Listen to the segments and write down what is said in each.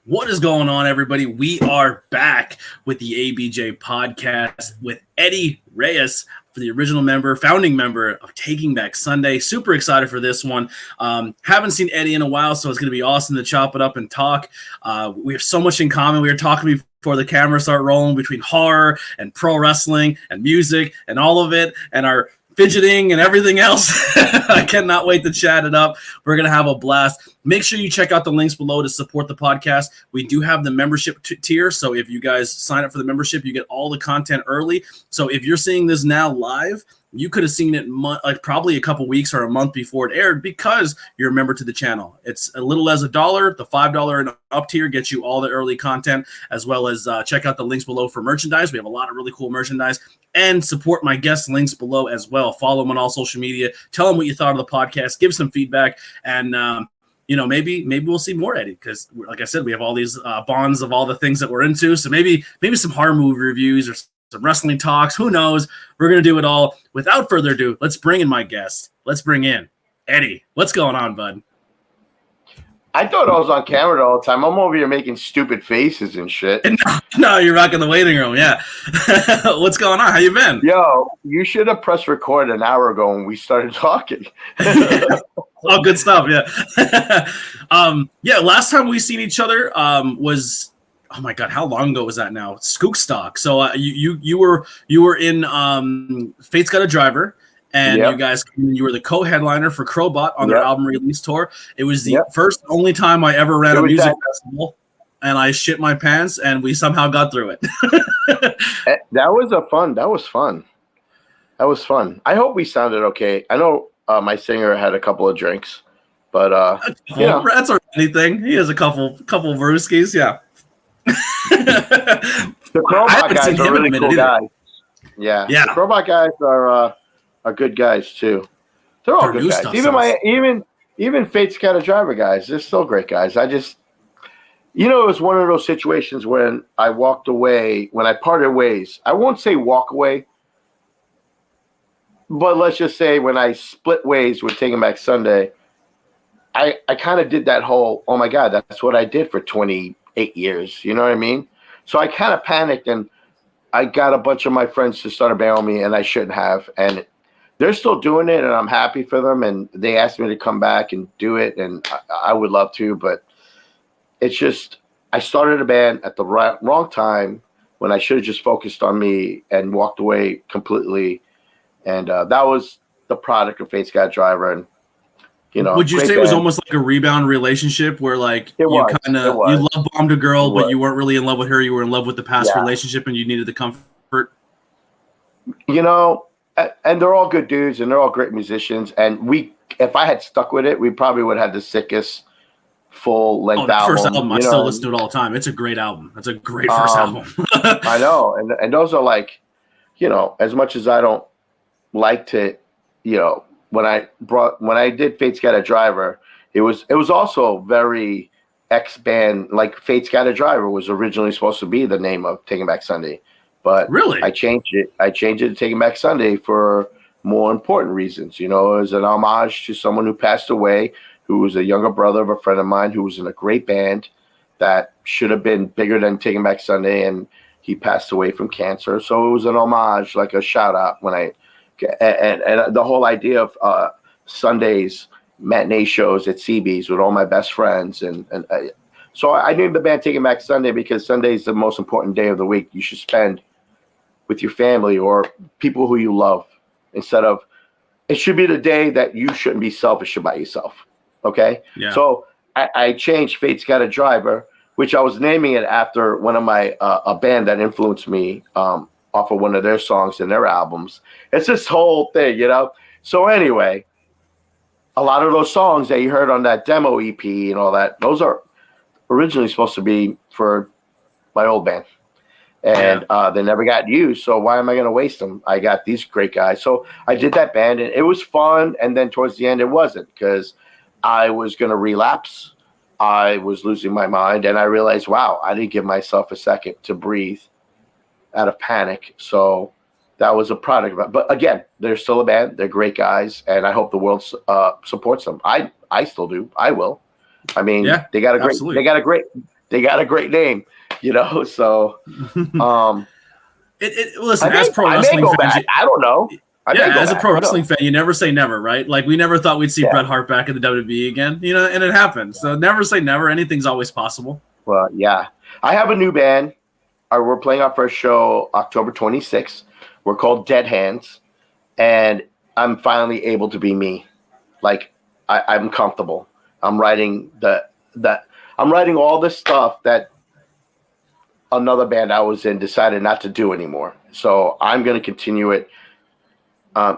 What is going on, everybody? We are back with the ABJ Podcast with Eddie Reyes, for the original member, founding member of Taking Back Sunday. Super excited for this one. Haven't seen Eddie in a while, so it's going to be awesome to chop it up and talk. We have so much in common. We were talking before the camera started rolling between horror and pro wrestling and music and all of it, and our fidgeting and everything else. I cannot wait to chat it up. We're going to have a blast. Make sure you check out the links below to support the podcast. We do have the membership tier, so if you guys sign up for the membership, you get all the content early. So if you're seeing this now live, you could have seen it probably a couple weeks or a month before it aired because you're a member to the channel. It's a little as $1. The $5 and up tier gets you all the early content, as well as check out the links below for merchandise. We have a lot of really cool merchandise, and support my guest links below as well. Follow them on all social media. Tell them what you thought of the podcast. Give some feedback, and maybe we'll see more Eddie, because like I said, we have all these bonds of all the things that we're into. So maybe some horror movie reviews or some wrestling talks. Who knows? We're going to do it all. Without further ado, let's bring in my guest. Let's bring in Eddie. What's going on, bud? I thought I was on camera all the time. I'm over here making stupid faces and shit. No, you're back in the waiting room. Yeah. What's going on? How you been? Yo, you should have pressed record an hour ago when we started talking. Oh, good stuff. Yeah. Last time we seen each other was, oh my God, how long ago was that now? Skookstock. So you were in Fate's Got a Driver, and you were the co-headliner for Crowbot on their album release tour. It was the first only time I ever ran a music festival, and I shit my pants, and we somehow got through it. That was fun. I hope we sounded okay. I know my singer had a couple of drinks, but that's anything. He has a couple brewskis. Yeah. The Crowbot guys are really cool guys. Yeah. The Crowbot guys are good guys too. They're all good guys. Even Fate's Got a Driver guys, they're still great guys. It was one of those situations when I walked away, when I parted ways. I won't say walk away, but let's just say when I split ways with Taking Back Sunday, I kind of did that whole, oh my God, that's what I did for 28 years. You know what I mean? So I kind of panicked, and I got a bunch of my friends to start a band with me, and I shouldn't have. And they're still doing it, and I'm happy for them. And they asked me to come back and do it, and I would love to. But it's just, I started a band at the wrong time when I should have just focused on me and walked away completely. And that was the product of Fate's Got a Driver. And would you say it was almost like a rebound relationship where you love bombed a girl, but you weren't really in love with her? You were in love with the past relationship, and you needed the comfort. And they're all good dudes, and they're all great musicians. And if I had stuck with it, we probably would have had the sickest full-length album. First album, I still listen to it all the time. It's a great album. It's a great first album. I know, and those are as much as I don't like to, when I did Fate's Got a Driver, it was also very X-band. Like Fate's Got a Driver was originally supposed to be the name of Taking Back Sunday. But really, I changed it. To Taking Back Sunday for more important reasons. It was an homage to someone who passed away, who was a younger brother of a friend of mine who was in a great band that should have been bigger than Taking Back Sunday, and he passed away from cancer. So it was an homage, like a shout out. And the whole idea of Sundays matinee shows at CB's with all my best friends, so I named the band Taking Back Sunday because Sunday is the most important day of the week you should spend with your family or people who you love. It should be the day that you shouldn't be selfish about yourself. Okay? Yeah. So I changed Fate's Got a Driver, which I was naming it after one of my, a band that influenced me off of one of their songs in their albums. It's this whole thing, So anyway, a lot of those songs that you heard on that demo EP and all that, those are originally supposed to be for my old band. And they never got used, so why am I going to waste them? I got these great guys. So I did that band, and it was fun, and then towards the end it wasn't, because I was going to relapse. I was losing my mind, and I realized, wow, I didn't give myself a second to breathe out of panic. So that was a product of it. But again, they're still a band. They're great guys, and I hope the world supports them. I still do. I will. I mean, they got a great they got a great name, you know. So, listen, as pro wrestling fans, I don't know. As a pro wrestling fan, you never say never, right? Like we never thought we'd see Bret Hart back in the WWE again, you know, and it happened. So never say never. Anything's always possible. Well, yeah, I have a new band. We're playing our first show October 26th. We're called Dead Hands, and I'm finally able to be me. Like I'm comfortable. I'm writing I'm writing all this stuff that another band I was in decided not to do anymore. So I'm going to continue it.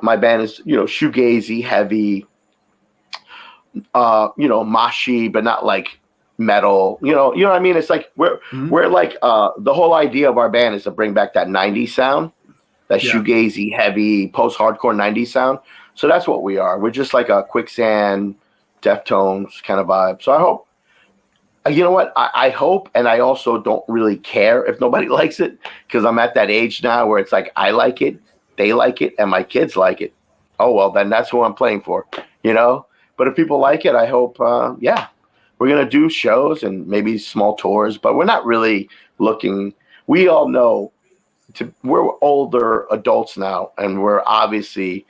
My band is, shoegazy, heavy, moshy, but not like metal. You know what I mean? It's like we're like the whole idea of our band is to bring back that 90s sound, that shoegazy, heavy, post-hardcore 90s sound. So that's what we are. We're just like a Quicksand, Deftones kind of vibe. So I hope, you know what? I hope, and I also don't really care if nobody likes it, because I'm at that age now where it's like I like it, they like it, and my kids like it. Oh, well, then that's who I'm playing for, you know? But if people like it, I hope, we're going to do shows and maybe small tours, but we're not really looking. We all know we're older adults now, and we're obviously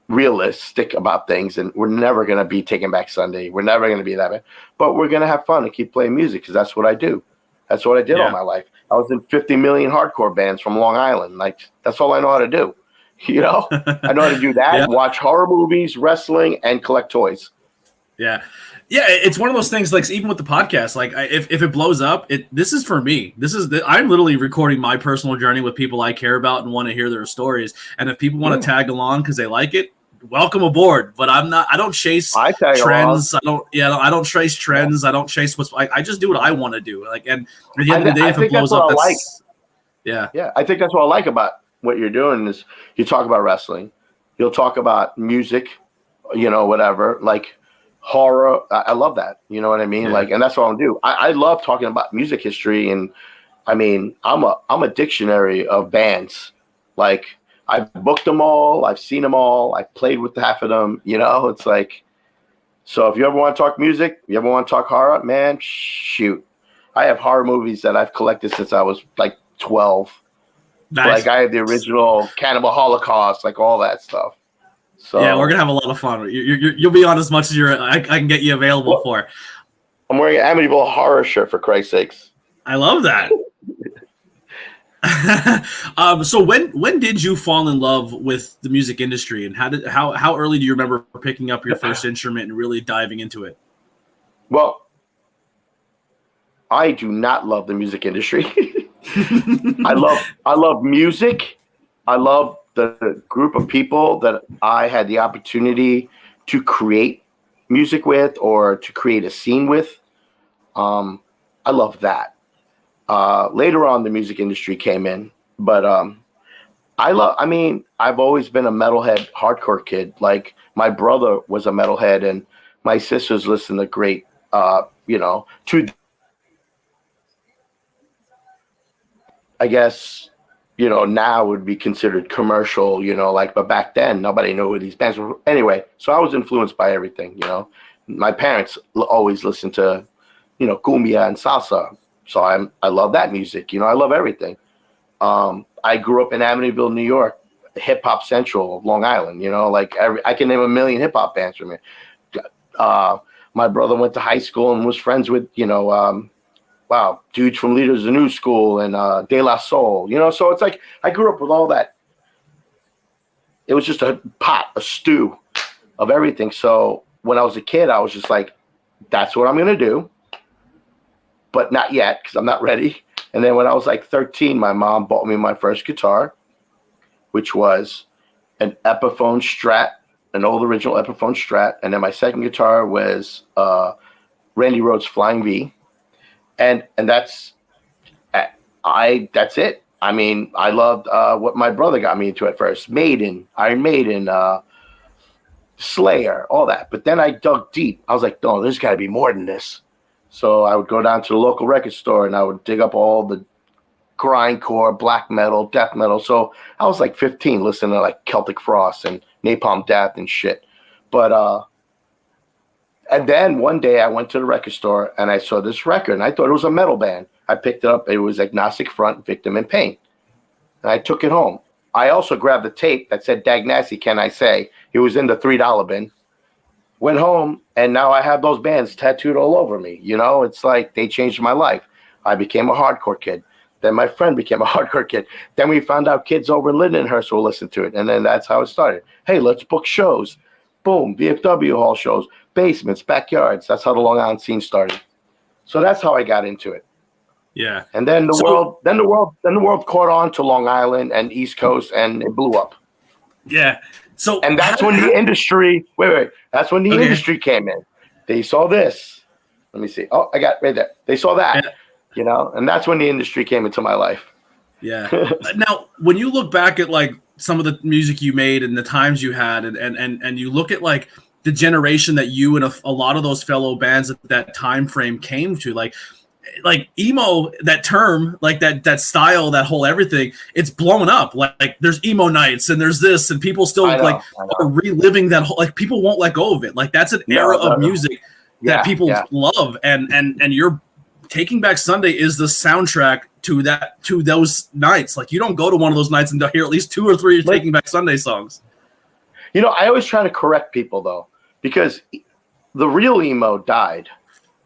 realistic about things, and we're never going to be Taking Back Sunday. We're never going to be that bad, but we're going to have fun and keep playing music because that's what I do. That's what I did all my life. I was in 50 million hardcore bands from Long Island. Like, that's all I know how to do. You know, I know how to do that, watch horror movies, wrestling, and collect toys. Yeah. Yeah, it's one of those things, like, even with the podcast, like, if it blows up, this is for me. I'm literally recording my personal journey with people I care about and want to hear their stories. And if people want to tag along because they like it, welcome aboard. But I don't chase trends. Along. I don't chase trends. I don't chase I just do what I want to do. Like, and at the end of the day, if it blows up, that's I think that's what I like about what you're doing is you talk about wrestling, you'll talk about music, whatever, like horror. I love that. You know what I mean? Like, and that's what I'm gonna do. I love talking about music history, and I mean, I'm a dictionary of bands. Like, I've booked them all, I've seen them all, I've played with half of them. It's like, so if you ever want to talk music, you ever want to talk horror, man, shoot. I have horror movies that I've collected since I was like 12. Nice. Like, I have the original Cannibal Holocaust, like all that stuff. So yeah, we're gonna have a lot of fun. You'll be on as much as I can get you available for. I'm wearing an Amityville Horror shirt, for Christ's sakes. I love that. So when did you fall in love with the music industry, and how early do you remember picking up your first instrument and really diving into it? Well, I do not love the music industry. I love music. I love the group of people that I had the opportunity to create music with or to create a scene with. I love that. Later on, the music industry came in, but I've always been a metalhead hardcore kid. Like, my brother was a metalhead, and my sisters listened to great, I guess, now would be considered commercial, but back then nobody knew who these bands were. Anyway, so I was influenced by everything, My parents always listened to, cumbia and salsa. So I love that music, I love everything. I grew up in Amityville, New York, hip hop central of Long Island, I can name a million hip hop bands from here. My brother went to high school and was friends with, dudes from Leaders of New School and De La Soul, so it's like I grew up with all that. It was just a stew of everything. So when I was a kid, I was just like, that's what I'm going to do, but not yet because I'm not ready. And then when I was like 13, my mom bought me my first guitar, which was an Epiphone Strat, an old original Epiphone Strat. And then my second guitar was Randy Rhoads Flying V. And that's it. I mean, I loved what my brother got me into at first. Maiden, Iron Maiden, Slayer, all that. But then I dug deep. I was like, no, there's got to be more than this. So I would go down to the local record store and I would dig up all the grindcore, black metal, death metal. So I was like 15 listening to like Celtic Frost and Napalm Death and shit. But And then one day I went to the record store and I saw this record and I thought it was a metal band. I picked it up. It was Agnostic Front, Victim in Pain. And I took it home. I also grabbed the tape that said Dag Nasty, Can I Say? It was in the $3 bin. Went home, and now I have those bands tattooed all over me. You know, it's like they changed my life. I became a hardcore kid. Then my friend became a hardcore kid. Then we found out kids over in Lindenhurst will listen to it. And then that's how it started. Hey, let's book shows. Boom, VFW hall shows, basements, backyards. That's how the Long Island scene started. So that's how I got into it. Yeah. And then the world caught on to Long Island and East Coast, and it blew up. Yeah. So and that's when the industry that's when the industry came in. They saw this. Let me see. Oh, I got right there. They saw that. Yeah. You know, and that's when the industry came into my life. Yeah. Now, when you look back at like some of the music you made and the times you had, and you look at like the generation that you and a lot of those fellow bands at that time frame came to, like emo, that term, like that style, that whole everything, it's blown up. Like there's emo nights and there's this, and people still are reliving that whole, like people won't let go of it. Like that's an era of music that people love, and you're Taking Back Sunday is the soundtrack to those nights. Like you don't go to one of those nights and hear at least 2 or 3 Taking Back Sunday songs. You know, I always try to correct people though, because the real emo died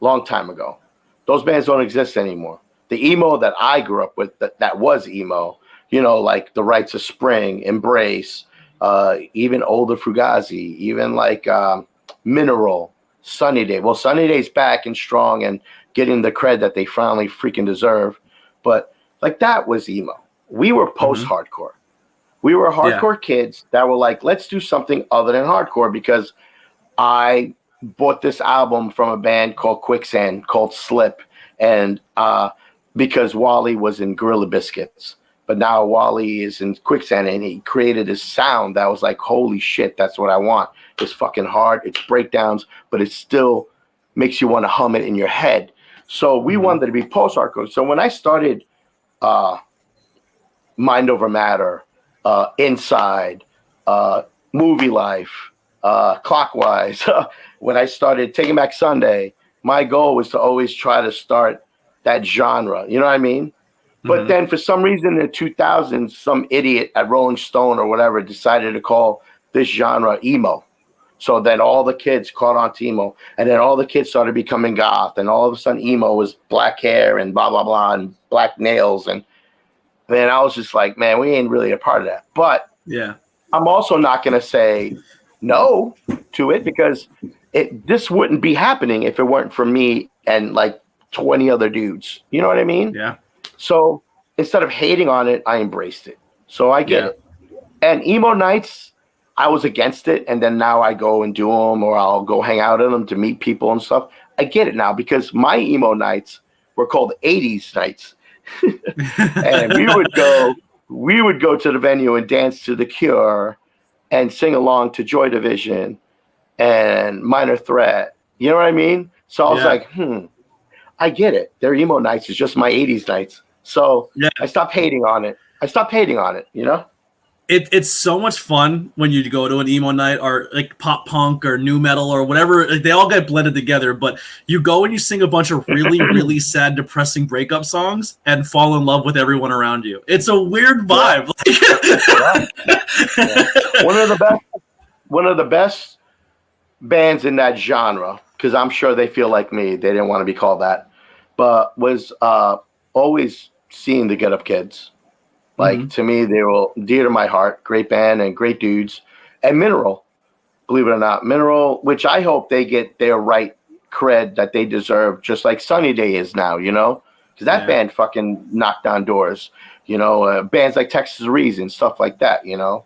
a long time ago. Those bands don't exist anymore. The emo that I grew up with, that was emo, you know, like the Rites of Spring, Embrace, even older Fugazi, even like Mineral, Sunny Day. Well, Sunny Day's back and strong and getting the cred that they finally freaking deserve. But like that was emo. We were post-hardcore. We were hardcore kids that were like, let's do something other than hardcore, because I bought this album from a band called Quicksand called Slip, and because Wally was in Gorilla Biscuits, but now Wally is in Quicksand, and he created this sound that was like, holy shit, that's what I want. It's fucking hard, it's breakdowns, but it still makes you want to hum it in your head. So we wanted to be post-hardcore. So when I started Mind Over Matter, Inside, Movie Life, Clockwise, when I started Taking Back Sunday, my goal was to always try to start that genre. You know what I mean? But then for some reason in the 2000s, some idiot at Rolling Stone or whatever decided to call this genre emo. So then all the kids caught on to emo, and then all the kids started becoming goth, and all of a sudden emo was black hair and blah, blah, blah, and black nails. And then I was just like, man, we ain't really a part of that. But I'm also not going to say no to it, because this wouldn't be happening if it weren't for me and like 20 other dudes. You know what I mean? Yeah. So instead of hating on it, I embraced it. So I get it. And emo nights, I was against it, and then now I go and do them, or I'll go hang out in them to meet people and stuff. I get it now, because my emo nights were called 80s nights. And we would go to the venue and dance to The Cure and sing along to Joy Division and Minor Threat. You know what I mean? So I was like, I get it. Their emo nights is just my 80s nights. So I stopped hating on it. You know? It's so much fun when you go to an emo night, or like pop punk or new metal or whatever. Like, they all get blended together, but you go and you sing a bunch of really, really sad, depressing breakup songs and fall in love with everyone around you. It's a weird vibe. One of the best bands in that genre, because I'm sure they feel like me, they didn't want to be called that, but was always seeing the Get Up Kids. Like, to me, they were dear to my heart. Great band and great dudes. And Mineral, believe it or not. Mineral, which I hope they get their right cred that they deserve, just like Sunny Day is now, you know? Because that band fucking knocked down doors. You know, bands like Texas Reason, stuff like that, you know?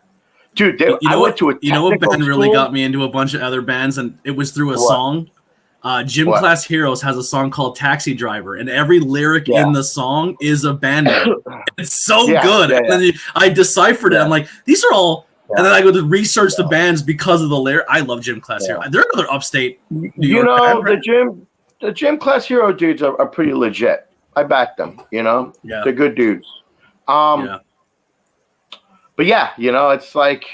Dude, I went to a what band really got me into a bunch of other bands, and it was through a song? Gym Class Heroes has a song called Taxi Driver, and every lyric in the song is a band name. It's so good. And then I deciphered it. I'm like, these are all. And then I go to research the bands because of the lyric. I love Gym Class Hero. They're another upstate New York band, right? the Gym Class Hero dudes are pretty legit. I back them. You know, they're good dudes. But yeah, you know, it's like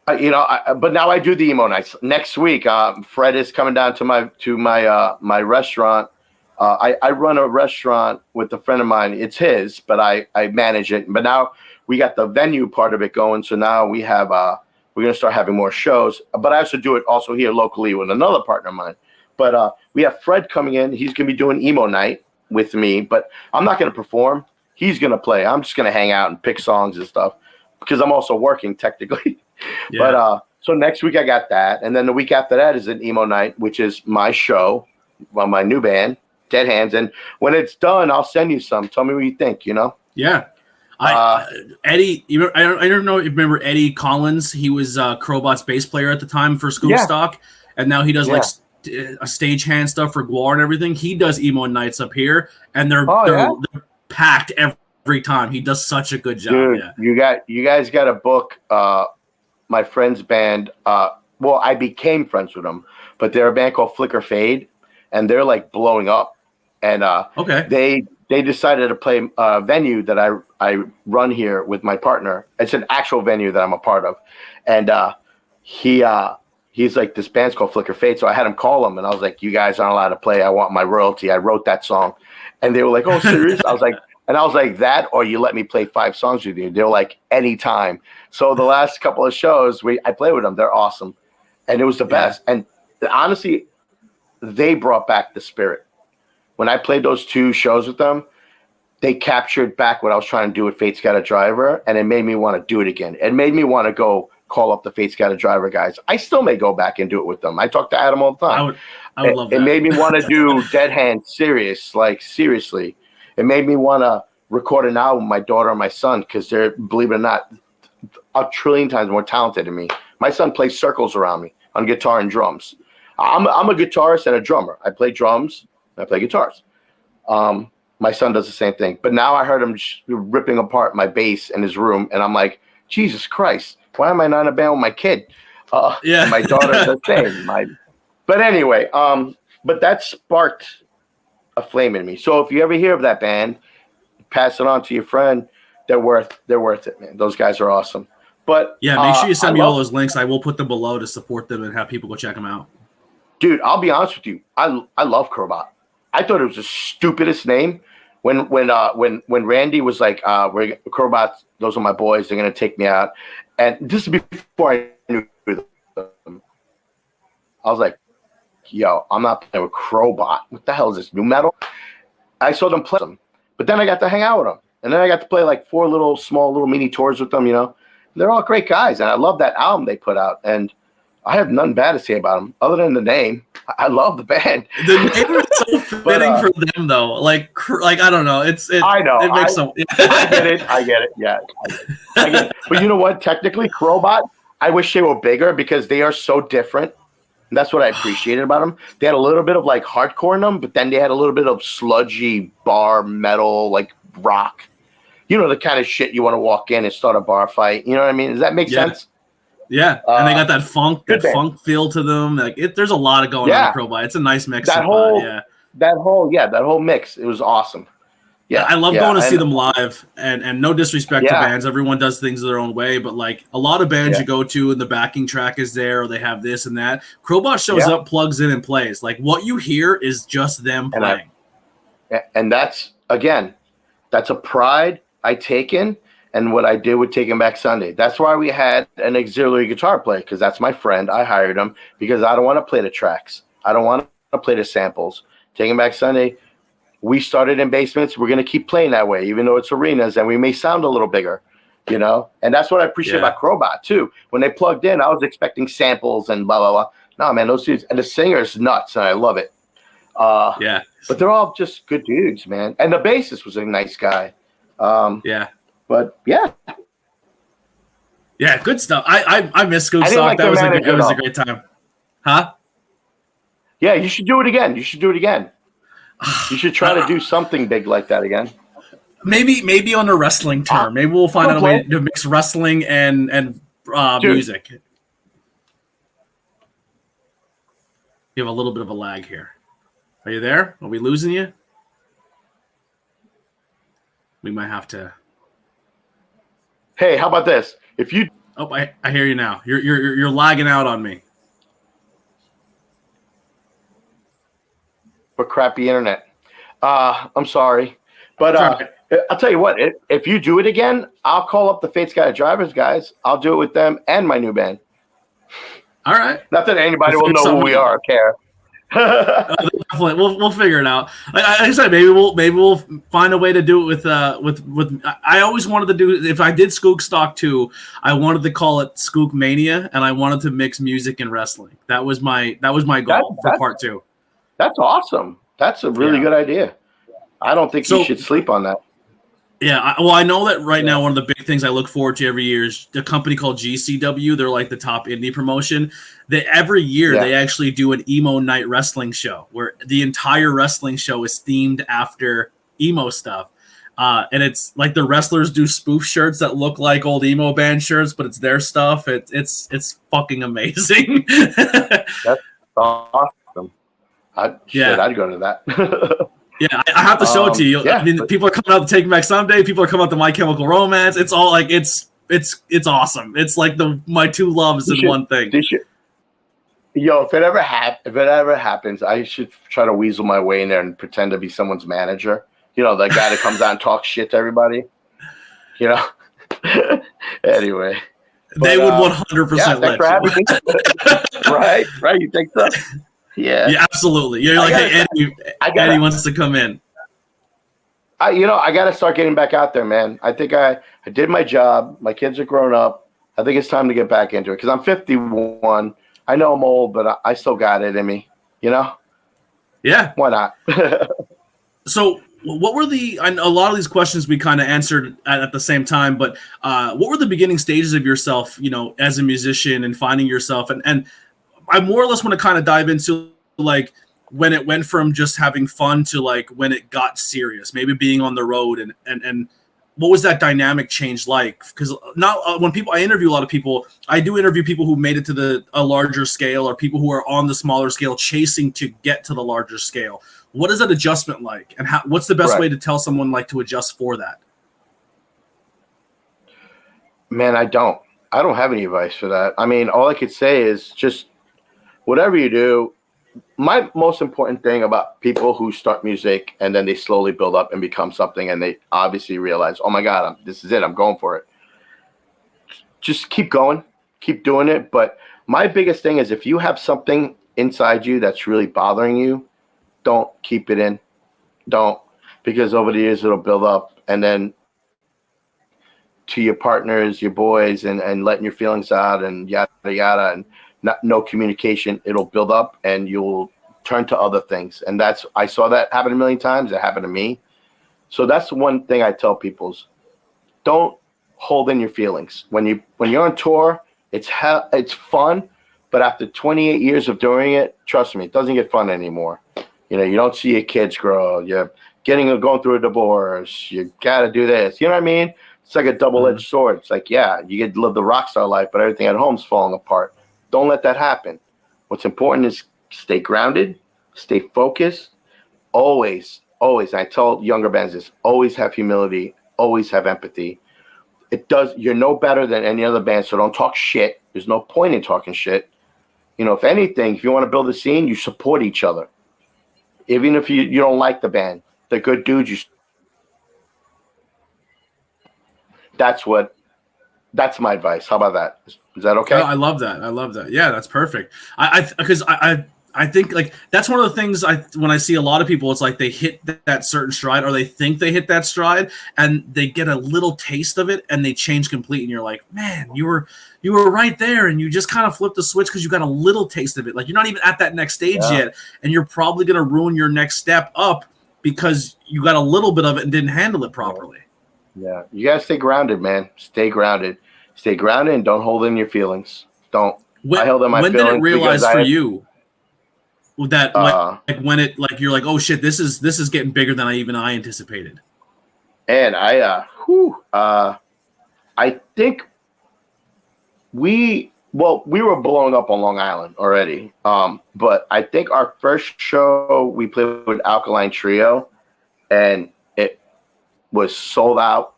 but now I do the emo nights. Next week, Fred is coming down to my restaurant. I run a restaurant with a friend of mine. It's his, but I manage it. But now we got the venue part of it going. So now we have we're gonna start having more shows. But I also do it also here locally with another partner of mine. But we have Fred coming in. He's gonna be doing emo night with me. But I'm not gonna perform. He's gonna play. I'm just gonna hang out and pick songs and stuff because I'm also working technically. Yeah. But so next week I got that, and then the week after that is an emo night, which is my show, my new band, Dead Hands. And when it's done, I'll send you some. Tell me what you think. Yeah. Eddie, I don't know if you remember Eddie Collins. He was Crowbot's bass player at the time for School Stock, and now he does like a stagehand stuff for Guar and everything. He does emo nights up here, and they're packed every time. He does such a good job. Dude, you guys got to book my friend's band. Well, I became friends with them, but they're a band called Flicker Fade, and they're like blowing up. And they decided to play a venue that I run here with my partner. It's an actual venue that I'm a part of, and he's like, this band's called Flicker Fade. So I had him call them, and I was like, you guys aren't allowed to play. I want my royalty. I wrote that song, and they were like, oh, serious? I was like, that, or you let me play 5 songs with you. They were like, anytime. So the last couple of shows, I played with them. They're awesome. And it was the best. And honestly, they brought back the spirit. When I played those 2 shows with them, they captured back what I was trying to do with Fate's Got a Driver, and it made me want to do it again. It made me want to go call up the Fate's Got a Driver guys. I still may go back and do it with them. I talk to Adam all the time. I would love that. It made me want to do Dead Hands seriously. It made me want to record an album with my daughter and my son because they're, believe it or not, a trillion times more talented than me. My son plays circles around me on guitar and drums. I'm a guitarist and a drummer. I play drums and I play guitars. My son does the same thing. But now I heard him ripping apart my bass in his room, and I'm like, Jesus Christ, why am I not in a band with my kid? My daughter's the same. But anyway, but that sparked a flame in me. So if you ever hear of that band, pass it on to your friend. They're worth it, man. Those guys are awesome. But make sure you send me all those links. I will put them below to support them and have people go check them out. Dude, I'll be honest with you. I love Crowbot. I thought it was the stupidest name. When Randy was like, "We're Crowbot. Those are my boys. They're gonna take me out," and this is before I knew them. I was like, yo, I'm not playing with Crowbot. What the hell is this, new metal? I saw them play them, but then I got to hang out with them, and then I got to play like 4 small little mini tours with them. They're all great guys, and I love that album they put out, and I have nothing bad to say about them other than the name. I love the band. The name is so fitting for them, though. Like I don't know. I know. It makes some. I get it. Yeah, I get it. But you know what? Technically, Crowbot. I wish they were bigger because they are so different. And that's what I appreciated about them. They had a little bit of like hardcore in them, but then they had a little bit of sludgy bar metal, like rock. The kind of shit you want to walk in and start a bar fight. You know what I mean? Does that make sense? Yeah, and they got that funk feel to them. Like there's a lot of going on in Crowbot. It's a nice mix. That whole mix. It was awesome. Yeah, I love going to see them live. And no disrespect to bands, everyone does things their own way. But like a lot of bands you go to, and the backing track is there, or they have this and that. Crowbot shows up, plugs in, and plays. Like what you hear is just them playing. And that's a pride I take in. And what I did with Taking Back Sunday. That's why we had an auxiliary guitar player, because that's my friend. I hired him because I don't want to play the tracks. I don't want to play the samples. Taking Back Sunday, we started in basements. We're going to keep playing that way, even though it's arenas, and we may sound a little bigger, And that's what I appreciate about Crowbot, too. When they plugged in, I was expecting samples and blah, blah, blah. No, man, those dudes. And the singer's nuts, and I love it. But they're all just good dudes, man. And the bassist was a nice guy. But yeah, good stuff. I miss Scoop Stock. That was a great time, huh? Yeah, you should do it again. You should try to do something big like that again. Maybe on a wrestling tour. Maybe we'll find out a way to mix wrestling and music. You have a little bit of a lag here. Are you there? Are we losing you? We might have to. Hey, how about this? If you Oh, I hear you now. You're lagging out on me. For crappy internet. I'm sorry. But Right. I'll tell you what, if you do it again, I'll call up the Fates Guy Drivers guys. I'll do it with them and my new band. All right. Not that anybody will know who we are or care. Definitely, we'll figure it out. Like I said, maybe we'll find a way to do it with. I always wanted to do, if I did Skook Stock 2, I wanted to call it Skook Mania, and I wanted to mix music and wrestling. That was my goal for part 2. That's awesome. That's a really good idea. I don't think you should sleep on that. Yeah, I know that right now one of the big things I look forward to every year is a company called GCW. They're like the top indie promotion. Every year they actually do an emo night wrestling show where the entire wrestling show is themed after emo stuff. And it's like the wrestlers do spoof shirts that look like old emo band shirts, but it's their stuff. It's fucking amazing. That's awesome. I'd go to that. Yeah, I have to show it to you. Yeah, I mean, people are coming out to Take Back Someday. People are coming out to My Chemical Romance. It's all like it's awesome. It's like my two loves in one thing. Yo, if it ever happens, I should try to weasel my way in there and pretend to be someone's manager. You know, the guy that comes out and talks shit to everybody. You know. Anyway, they would 100% let you. Right. You think so? Yeah, absolutely. You're like, hey, Eddie wants to come in. I got to start getting back out there, man. I think I did my job. My kids are grown up. I think it's time to get back into it because I'm 51. I know I'm old, but I still got it in me. You know? Yeah. Why not? So, what were a lot of these questions we kind of answered at the same time, but what were the beginning stages of yourself, as a musician and finding yourself? And I more or less want to kind of dive into like when it went from just having fun to like when it got serious, maybe being on the road and what was that dynamic change like? Because now when I interview a lot of people, I do interview people who made it to a larger scale or people who are on the smaller scale chasing to get to the larger scale. What is that adjustment like? And what's the best way to tell someone like to adjust for that? Man, I don't have any advice for that. I mean, all I could say is just whatever you do, my most important thing about people who start music and then they slowly build up and become something and they obviously realize, oh my God, this is it. I'm going for it. Just keep going, keep doing it. But my biggest thing is if you have something inside you that's really bothering you, don't keep it in. Don't, because over the years it'll build up and then to your partners, your boys, and letting your feelings out and yada, yada, and no communication, it'll build up and you'll turn to other things. And I saw that happen a million times. It happened to me. So that's the one thing I tell people is don't hold in your feelings. When you're on tour, it's fun, but after 28 years of doing it, trust me, it doesn't get fun anymore. You don't see your kids grow. You're going through a divorce. You got to do this. You know what I mean? It's like a double-edged sword. It's like, yeah, you get to live the rock star life, but everything at home's falling apart. Don't let that happen. What's important is stay grounded, stay focused, always, and I tell younger bands this, always have humility, always have empathy. You're no better than any other band, so don't talk shit. There's no point in talking shit. If anything, if you want to build a scene, you support each other. Even if you don't like the band, they're good dudes. That's my advice. How about that? Is that okay? Oh, I love that. Yeah, that's perfect. I think like that's one of the things when I see a lot of people, it's like they hit that certain stride or they think they hit that stride and they get a little taste of it and they change completely. And you're like, man, you were right there and you just kind of flipped the switch because you got a little taste of it. Like you're not even at that next stage yet, and you're probably going to ruin your next step up because you got a little bit of it and didn't handle it properly. Yeah, you gotta stay grounded, man. Stay grounded and don't hold in your feelings. Don't. I held in my feelings. When did it realize for you that when you're like, oh shit, this is getting bigger than I anticipated? And I think we were blowing up on Long Island already. But I think our first show we played with Alkaline Trio, and it was sold out.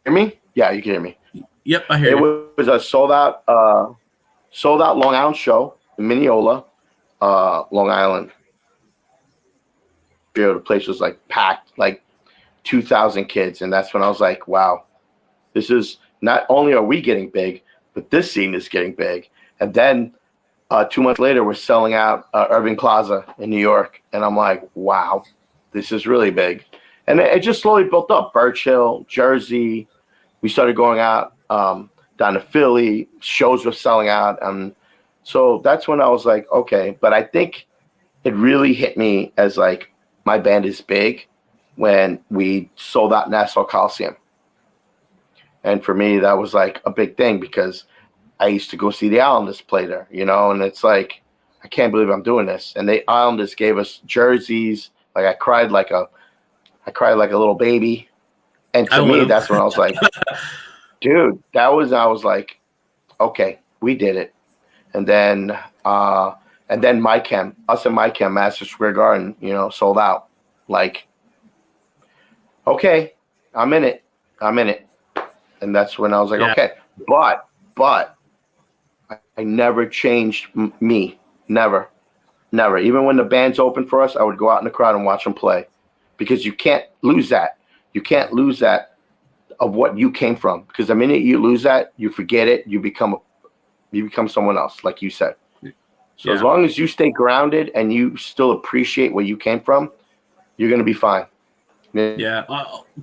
Hear me? Yeah, you can hear me. Yep, I hear It you. was a sold out Long Island show in Mineola, Long Island. The place was like packed, like 2,000 kids, and that's when I was like, wow, this is not only are we getting big, but this scene is getting big. And then 2 months later, we're selling out Irving Plaza in New York, and I'm like, wow, this is really big. And it just slowly built up. Birch Hill, Jersey. We started going out down to Philly. Shows were selling out, and so that's when I was like, okay. But I think it really hit me as like my band is big when we sold out Nassau Coliseum. And for me, that was like a big thing because I used to go see the Islanders play there, and it's like, I can't believe I'm doing this. And the Islanders gave us jerseys. Like I cried like a little baby. And to me, that's when I was like, dude, I was like, okay, we did it. And then My Chem, us and My Chem, Madison Square Garden, sold out. Like, okay, I'm in it. And that's when I was like, okay. But I never changed me. Never. Even when the band's open for us, I would go out in the crowd and watch them play. Because you can't lose that. You can't lose that of what you came from. Because the minute you lose that, you forget it. You become someone else, like you said. So as long as you stay grounded and you still appreciate where you came from, you're going to be fine. Yeah,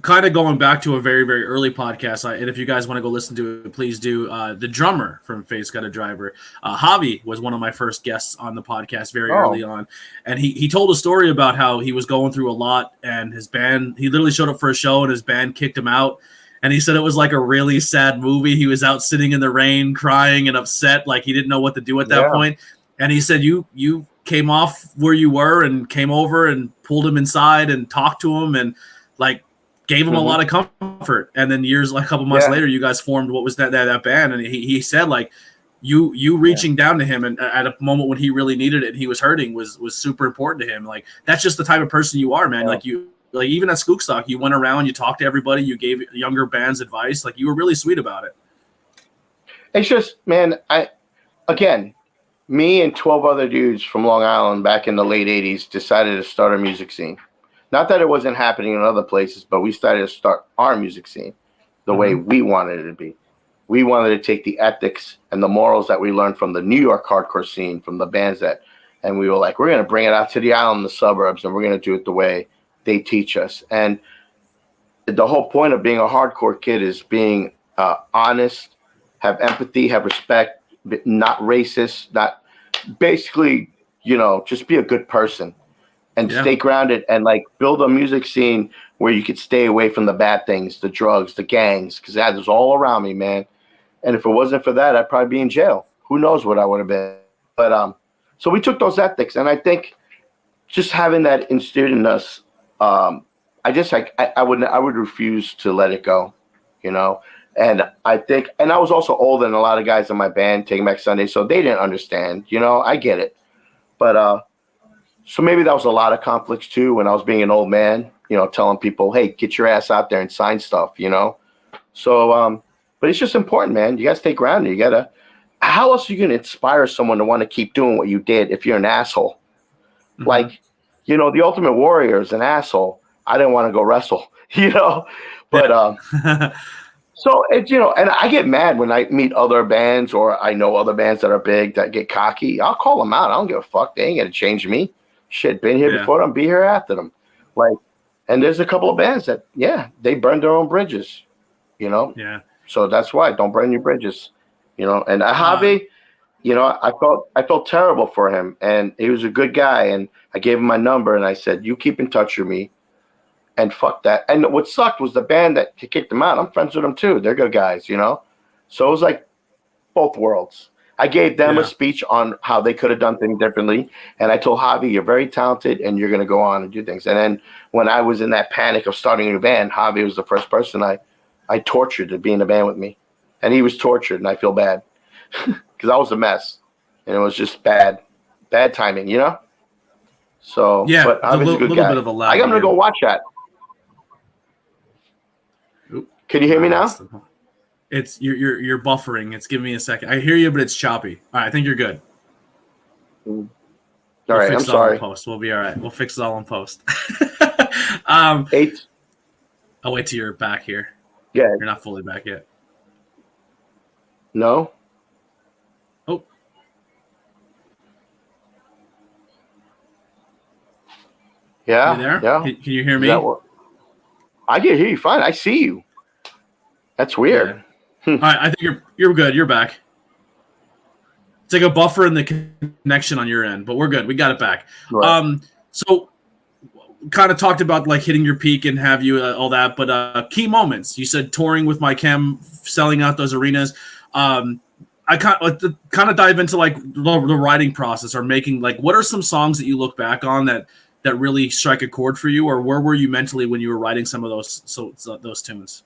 kind of going back to a very, very early podcast, and if you guys want to go listen to it, please do. The drummer from Fate's Got a Driver, Javi, was one of my first guests on the podcast very early on, and he told a story about how he was going through a lot, and his band, he literally showed up for a show, and his band kicked him out, and he said it was like a really sad movie. He was out sitting in the rain, crying and upset, like he didn't know what to do at that point, and he said, you came off where you were and came over and pulled him inside and talked to him and like gave him a lot of comfort. And then a couple months later, you guys formed what was that band. And he said like you reaching down to him and at a moment when he really needed it and he was hurting was super important to him. Like that's just the type of person you are, man. Like even at Skookstock, you went around, you talked to everybody, you gave younger bands advice. Like you were really sweet about it. It's just, man, me and 12 other dudes from Long Island back in the late 80s decided to start a music scene. Not that it wasn't happening in other places, but we started to start our music scene the way we wanted it to be. We wanted to take the ethics and the morals that we learned from the New York hardcore scene, from the bands and we were like, we're going to bring it out to the island, the suburbs, and we're going to do it the way they teach us. And the whole point of being a hardcore kid is being honest, have empathy, have respect, not racist, not basically, just be a good person and stay grounded and like build a music scene where you could stay away from the bad things, the drugs, the gangs, because that was all around me, man. And if it wasn't for that, I'd probably be in jail. Who knows what I would have been. But so we took those ethics, and I think just having that instilled in us, I would refuse to let it go, And I think, and I was also older than a lot of guys in my band, Taking Back Sunday, so they didn't understand, I get it. But so maybe that was a lot of conflicts too when I was being an old man, telling people, hey, get your ass out there and sign stuff, So, but it's just important, man. You got to stay grounded. How else are you going to inspire someone to want to keep doing what you did if you're an asshole? Mm-hmm. Like, the Ultimate Warrior is an asshole. I didn't want to go wrestle, but so it's, and I get mad when I meet other bands or I know other bands that are big that get cocky. I'll call them out. I don't give a fuck. They ain't going to change me. Shit, been here before them, be here after them. Like, and there's a couple of bands that, they burn their own bridges, Yeah. So that's why don't burn your bridges, And Javi, I felt terrible for him, and he was a good guy, and I gave him my number, and I said, you keep in touch with me. And fuck that. And what sucked was the band that kicked them out. I'm friends with them too. They're good guys, So it was like both worlds. I gave them a speech on how they could have done things differently. And I told Javi, you're very talented and you're going to go on and do things. And then when I was in that panic of starting a new band, Javi was the first person I tortured to be in a band with me. And he was tortured, and I feel bad because I was a mess. And it was just bad timing, So, but Javi's a good guy. I'm going to go watch that. Can you hear me now? It's you're buffering. It's giving me a second. I hear you, but it's choppy. All right, I think you're good. All We'll right, fix I'm it all in sorry. post. We'll be all right. We'll fix it all in post. 8. I'll wait till you're back here. Yeah. You're not fully back yet. No. Oh. Yeah. You there? Yeah. Can you hear me? I can hear you fine. I see you. That's weird. Yeah. All right, I think you're good. You're back. It's like a buffer in the connection on your end, but we're good. We got it back. Right. So kind of talked about like hitting your peak and have you all that, but key moments. You said touring with my chem, selling out those arenas. I kind of dive into like the writing process or making like what are some songs that you look back on that really strike a chord for you, or where were you mentally when you were writing some of those tunes?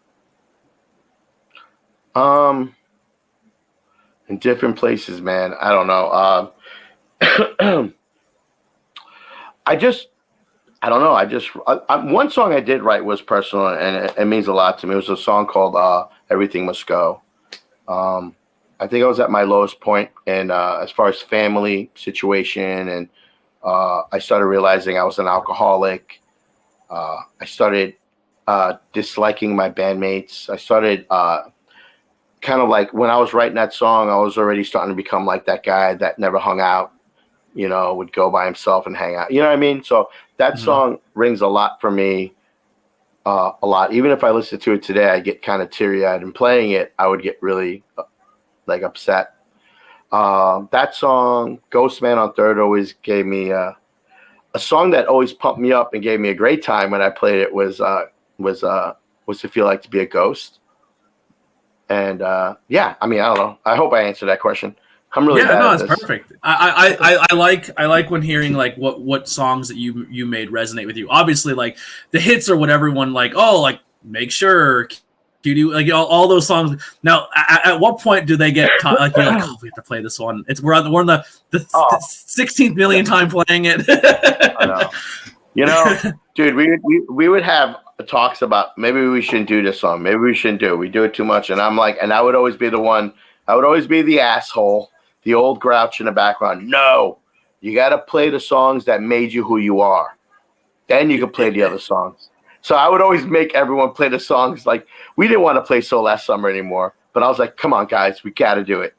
In different places, man. I don't know. I don't know. One song I did write was personal, and it means a lot to me. It was a song called "Everything Must Go." I think I was at my lowest point, and as far as family situation, and I started realizing I was an alcoholic. I started disliking my bandmates. I started kind of like when I was writing that song, I was already starting to become like that guy that never hung out, would go by himself and hang out. You know what I mean? So that song rings a lot for me, a lot. Even if I listen to it today, I get kind of teary-eyed. And playing it, I would get really like upset. That song, Ghost Man on Third, always gave me a song that always pumped me up and gave me a great time when I played it was To Feel Like to Be a Ghost. And yeah, I mean, I don't know. I hope I answered that question. I'm really bad at it's this. perfect. I like when hearing like what songs that you made resonate with you. Obviously, like the hits are what everyone like. Oh, like Make Sure, QD, like all those songs. Now, at what point do they get like you're like, oh, we have to play this one? We're on the 16th million time playing it. I know. Dude, we would have talks about maybe we shouldn't do this song. Maybe we shouldn't do it. We do it too much. And I'm like, and I would always be the one. I would always be the asshole, the old grouch in the background. No, you got to play the songs that made you who you are. Then you can play the other songs. So I would always make everyone play the songs. Like we didn't want to play So Last Summer anymore, but I was like, come on, guys, we got to do it.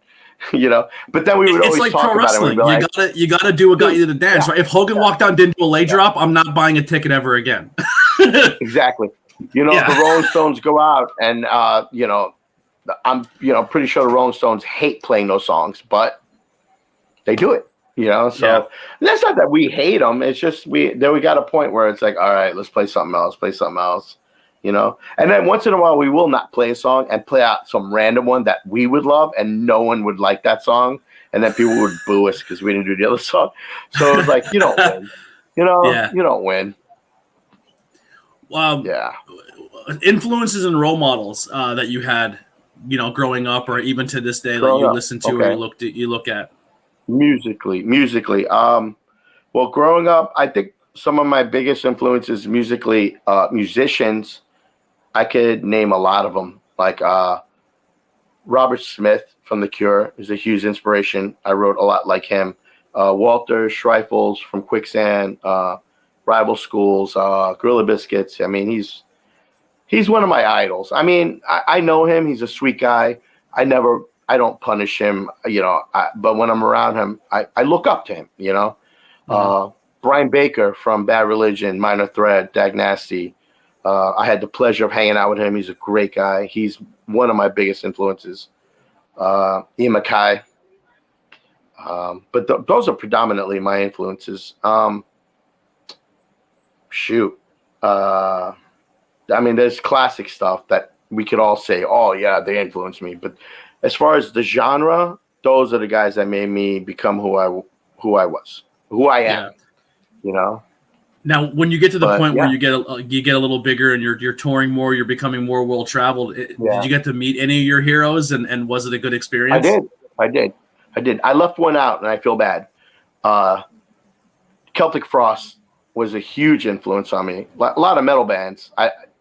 But then we would always like talk pro about wrestling. it. You gotta do what got you to the dance, right? If Hogan walked out and didn't do a lay drop, I'm not buying a ticket ever again. Exactly. The Rolling Stones go out and I'm pretty sure the Rolling Stones hate playing those songs, but they do it. So that's not that we hate them. It's just we got a point where it's like, all right, let's play something else. And then once in a while we will not play a song and play out some random one that we would love and no one would like that song, and then people would boo us because we didn't do the other song. So it's like you don't win. You don't win. Influences and role models that you had, growing up or even to this day that you listen to or you look at. Musically. Well, growing up, I think some of my biggest influences musically, musicians, I could name a lot of them. Like Robert Smith from The Cure is a huge inspiration. I wrote a lot like him. Walter Schreifels from Quicksand, Rival Schools, Gorilla Biscuits. I mean, he's one of my idols. I mean, I know him. He's a sweet guy. I don't punish him, but when I'm around him, I look up to him, Brian Baker from Bad Religion, Minor Threat, Dag Nasty. I had the pleasure of hanging out with him. He's a great guy. He's one of my biggest influences. Ian MacKaye. But those are predominantly my influences. I mean, there's classic stuff that we could all say, oh, yeah, they influenced me. But as far as the genre, those are the guys that made me become who I am. Now, when you get to the point where you get a little bigger and you're touring more, you're becoming more world traveled. Did you get to meet any of your heroes, and was it a good experience? I did. I left one out, and I feel bad. Celtic Frost was a huge influence on me. A lot of metal bands.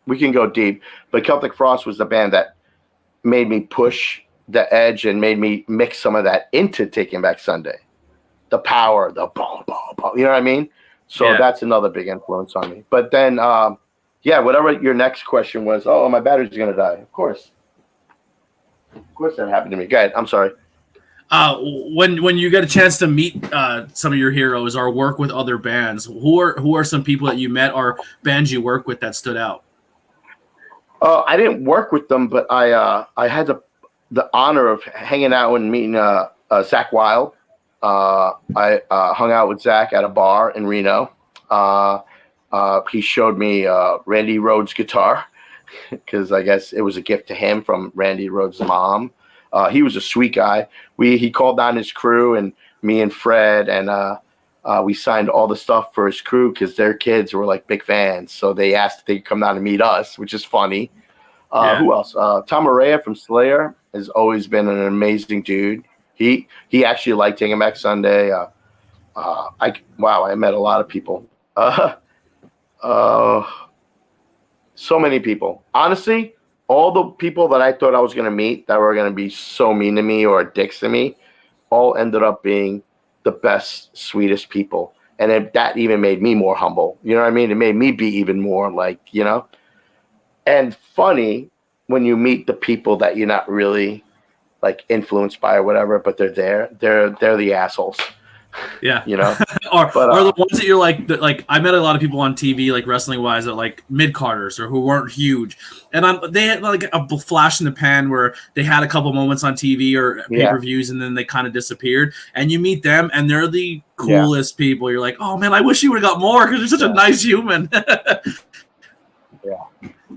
We can go deep, but Celtic Frost was the band that made me push the edge and made me mix some of that into Taking Back Sunday. The power, the boom, boom, boom. You know what I mean? So that's another big influence on me. But then, whatever your next question was, oh, my battery's going to die. Of course that happened to me. Go ahead. I'm sorry. When you get a chance to meet some of your heroes or work with other bands, who are some people that you met or bands you work with that stood out? I didn't work with them, but I had the honor of hanging out and meeting Zach Wild. I hung out with Zach at a bar in Reno. He showed me Randy Rhoads' guitar because I guess it was a gift to him from Randy Rhoads' mom. He was a sweet guy. He called down his crew, and me and Fred, and we signed all the stuff for his crew because their kids were like big fans. So they asked if they could come down and meet us, which is funny. Who else? Tom Araya from Slayer has always been an amazing dude. He actually liked Taking Back Sunday. I met a lot of people. So many people. Honestly, all the people that I thought I was going to meet that were going to be so mean to me or dicks to me all ended up being the best, sweetest people. And that even made me more humble. You know what I mean? It made me be even more like, you know. And funny when you meet the people that you're not really like influenced by or whatever, but they're the assholes. Yeah, you know, or the ones that you're like I met a lot of people on TV, like wrestling wise, that like mid-carders or who weren't huge, and they had like a flash in the pan where they had a couple moments on TV or pay-per-views, and then they kind of disappeared. And you meet them, and they're the coolest people. You're like, oh man, I wish you would have got more because you're such a nice human.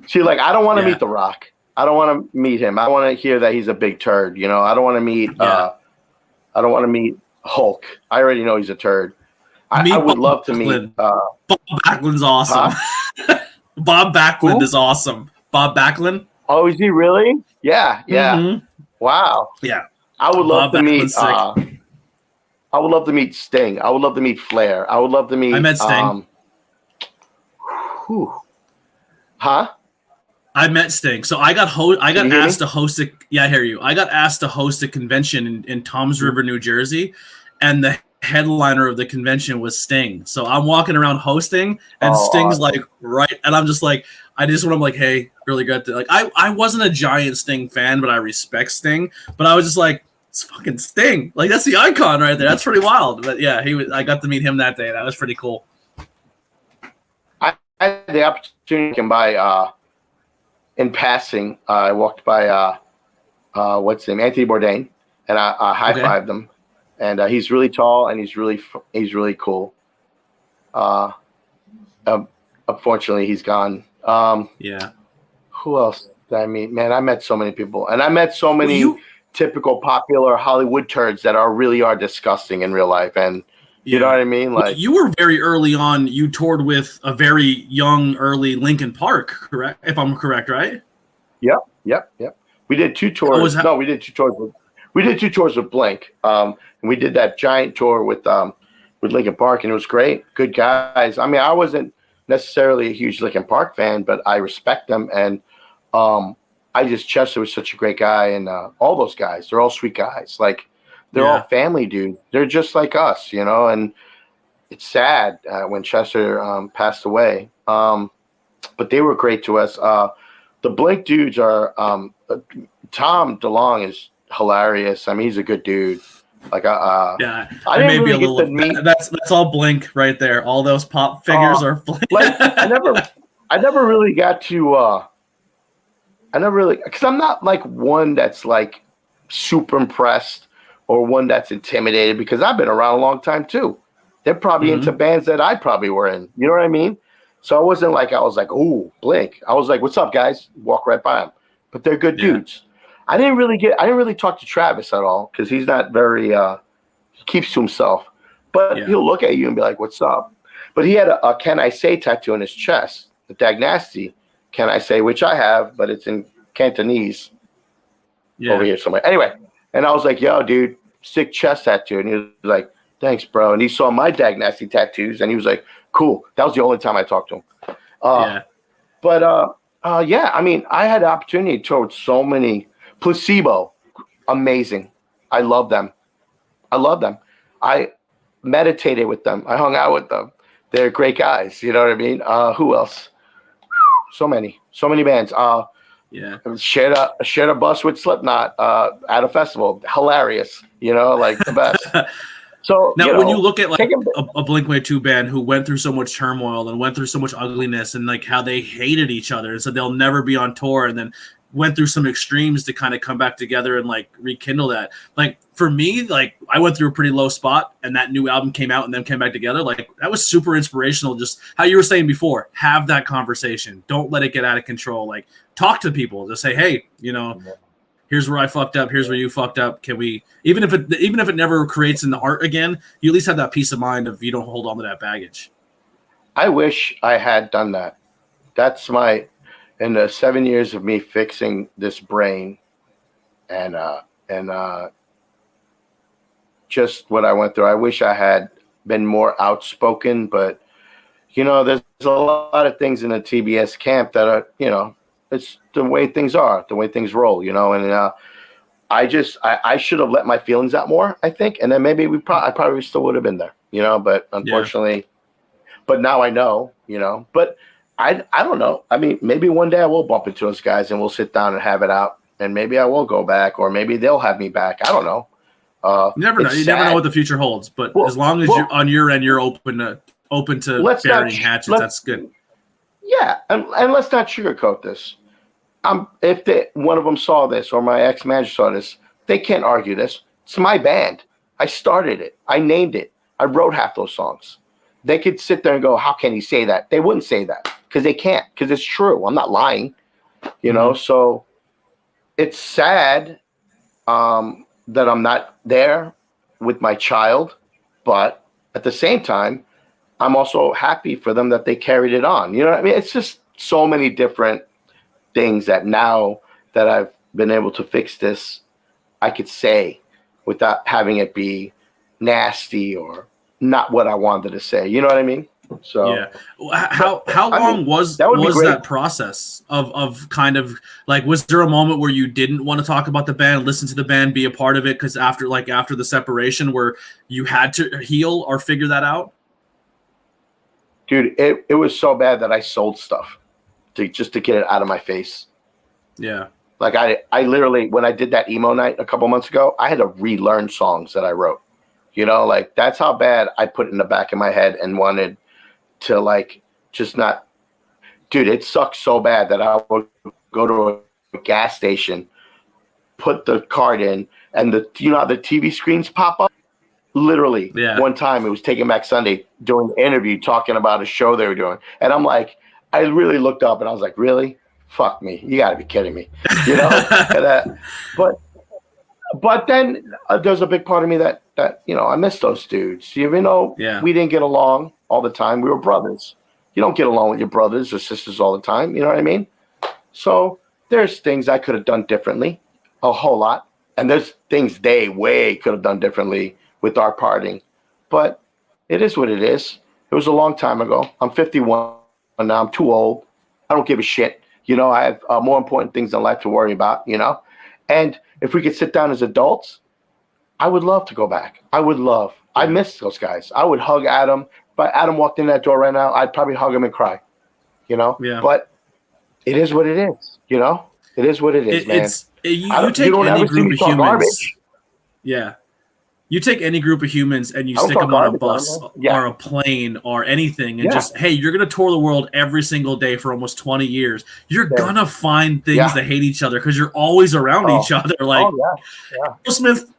See, like I don't want to meet The Rock. I don't want to meet him. I want to hear that he's a big turd. You know, I don't want to meet. I don't want to meet Hulk. I already know he's a turd. I would love to meet. Bob Backlund's awesome. Huh? Bob Backlund is awesome. Bob Backlund. Oh, is he really? Yeah. Mm-hmm. Wow. Yeah. I would love to meet. I would love to meet Sting. I would love to meet Flair. I would love to meet. I met Sting. Huh? I met Sting. So I got asked to host a. Yeah, I hear you. I got asked to host a convention in Toms River, New Jersey, and the headliner of the convention was Sting. So I'm walking around hosting, and Sting's like right, and I'm just like, I'm like, hey, really good. Like I wasn't a giant Sting fan, but I respect Sting. But I was just like, it's fucking Sting. Like that's the icon right there. That's pretty wild. But yeah, I got to meet him that day. That was pretty cool. I had the opportunity to buy. In passing, I walked by what's his name, Anthony Bourdain, and I high-fived him. And he's really tall and he's really cool. Unfortunately, he's gone. Who else did I meet? Man, I met so many people, and I met so many typical popular Hollywood turds that really are disgusting in real life. And you know what I mean? Like you were very early on. You toured with a very young, early Linkin Park, correct? If I'm correct, right? Yep. We did 2 tours. We did 2 tours. We did 2 tours with Blink. And we did that giant tour with Linkin Park, and it was great. Good guys. I mean, I wasn't necessarily a huge Linkin Park fan, but I respect them. And Chester was such a great guy, and all those guys, they're all sweet guys. Like. They're all family dudes. They're just like us, you know, and it's sad when Chester passed away. But they were great to us. The Blink dudes are Tom DeLonge is hilarious. I mean, he's a good dude. Like I didn't really get to meet. That's all Blink right there. All those pop figures are Blink. Like I never really got to. Because I'm not like one that's like super impressed. Or one that's intimidated because I've been around a long time too. They're probably into bands that I probably were in. You know what I mean? So I wasn't like, ooh, Blink. I was like, what's up, guys? Walk right by them. But they're good dudes. I didn't really talk to Travis at all because he's not very, he keeps to himself. But he'll look at you and be like, what's up? But he had a Can I Say tattoo on his chest, the Dag Nasty Can I Say, which I have, but it's in Cantonese over here somewhere. Anyway. And I was like, yo, dude, sick chest tattoo. And he was like, thanks, bro. And he saw my Dag Nasty tattoos, and he was like, cool. That was the only time I talked to him. But I mean, I had the opportunity to tour with so many. Placebo, amazing. I love them. I meditated with them. I hung out with them. They're great guys. You know what I mean? Who else? So many bands. Shared a bus with Slipknot at a festival. Hilarious. Like the best. So now, when you look at like a Blink-182 band who went through so much turmoil and went through so much ugliness and like how they hated each other and said they'll never be on tour, and then went through some extremes to kind of come back together and like rekindle that. Like for me, like I went through a pretty low spot and that new album came out and then came back together. Like that was super inspirational. Just how you were saying before, have that conversation. Don't let it get out of control. Like talk to people. Just say, hey, here's where I fucked up. Here's where you fucked up. Can we, even if it never creates an art again, you at least have that peace of mind of you don't hold on to that baggage. I wish I had done that. That's in the 7 years of me fixing this brain and just what I went through, I wish I had been more outspoken, but there's a lot of things in the TBS camp that are, it's the way things are, the way things roll, and I should have let my feelings out more, I think. And then maybe I probably still would have been there, but unfortunately, but now I know, but I don't know. I mean, maybe one day I will bump into those guys and we'll sit down and have it out, and maybe I will go back, or maybe they'll have me back. I don't know. You never know. You never know what the future holds. But as long as you're on your end, you're open to burying hatchets. That's good. Yeah, and let's not sugarcoat this. If one of them saw this, or my ex-manager saw this, they can't argue this. It's my band. I started it. I named it. I wrote half those songs. They could sit there and go, how can he say that? They wouldn't say that because they can't, because it's true. I'm not lying, So it's sad that I'm not there with my child, but at the same time, I'm also happy for them that they carried it on. You know what I mean? It's just so many different things that now that I've been able to fix this, I could say without having it be nasty or not what I wanted to say. You know what I mean? So yeah. How long was that process of kind of like, was there a moment where you didn't want to talk about the band, listen to the band, be a part of it? Because after the separation, where you had to heal or figure that out? Dude, it was so bad that I sold stuff just to get it out of my face. Yeah. Like I literally, when I did that emo night a couple months ago, I had to relearn songs that I wrote. Like that's how bad I put it in the back of my head and wanted to like just not. Dude, it sucks so bad that I would go to a gas station, put the card in, and the TV screens pop up. Literally, One time it was Taking Back Sunday doing an interview talking about a show they were doing, and I'm like, I really looked up and I was like, really? Fuck me, you got to be kidding me, But then there's a big part of me that I miss those dudes. Even though we didn't get along all the time, we were brothers. You don't get along with your brothers or sisters all the time. You know what I mean? So there's things I could have done differently, a whole lot. And there's things they way could have done differently with our parting. But it is what it is. It was a long time ago. I'm 51 now. I'm too old. I don't give a shit. I have more important things in life to worry about, And if we could sit down as adults, I would love to go back. I miss those guys. I would hug Adam. If Adam walked in that door right now, I'd probably hug him and cry, Yeah. But it is what it is, It is what it is, man. You take any group of humans. Yeah. You take any group of humans and you stick them on a bus or a plane or anything and just, hey, you're going to tour the world every single day for almost 20 years. You're going to find things that hate each other because you're always around each other. Like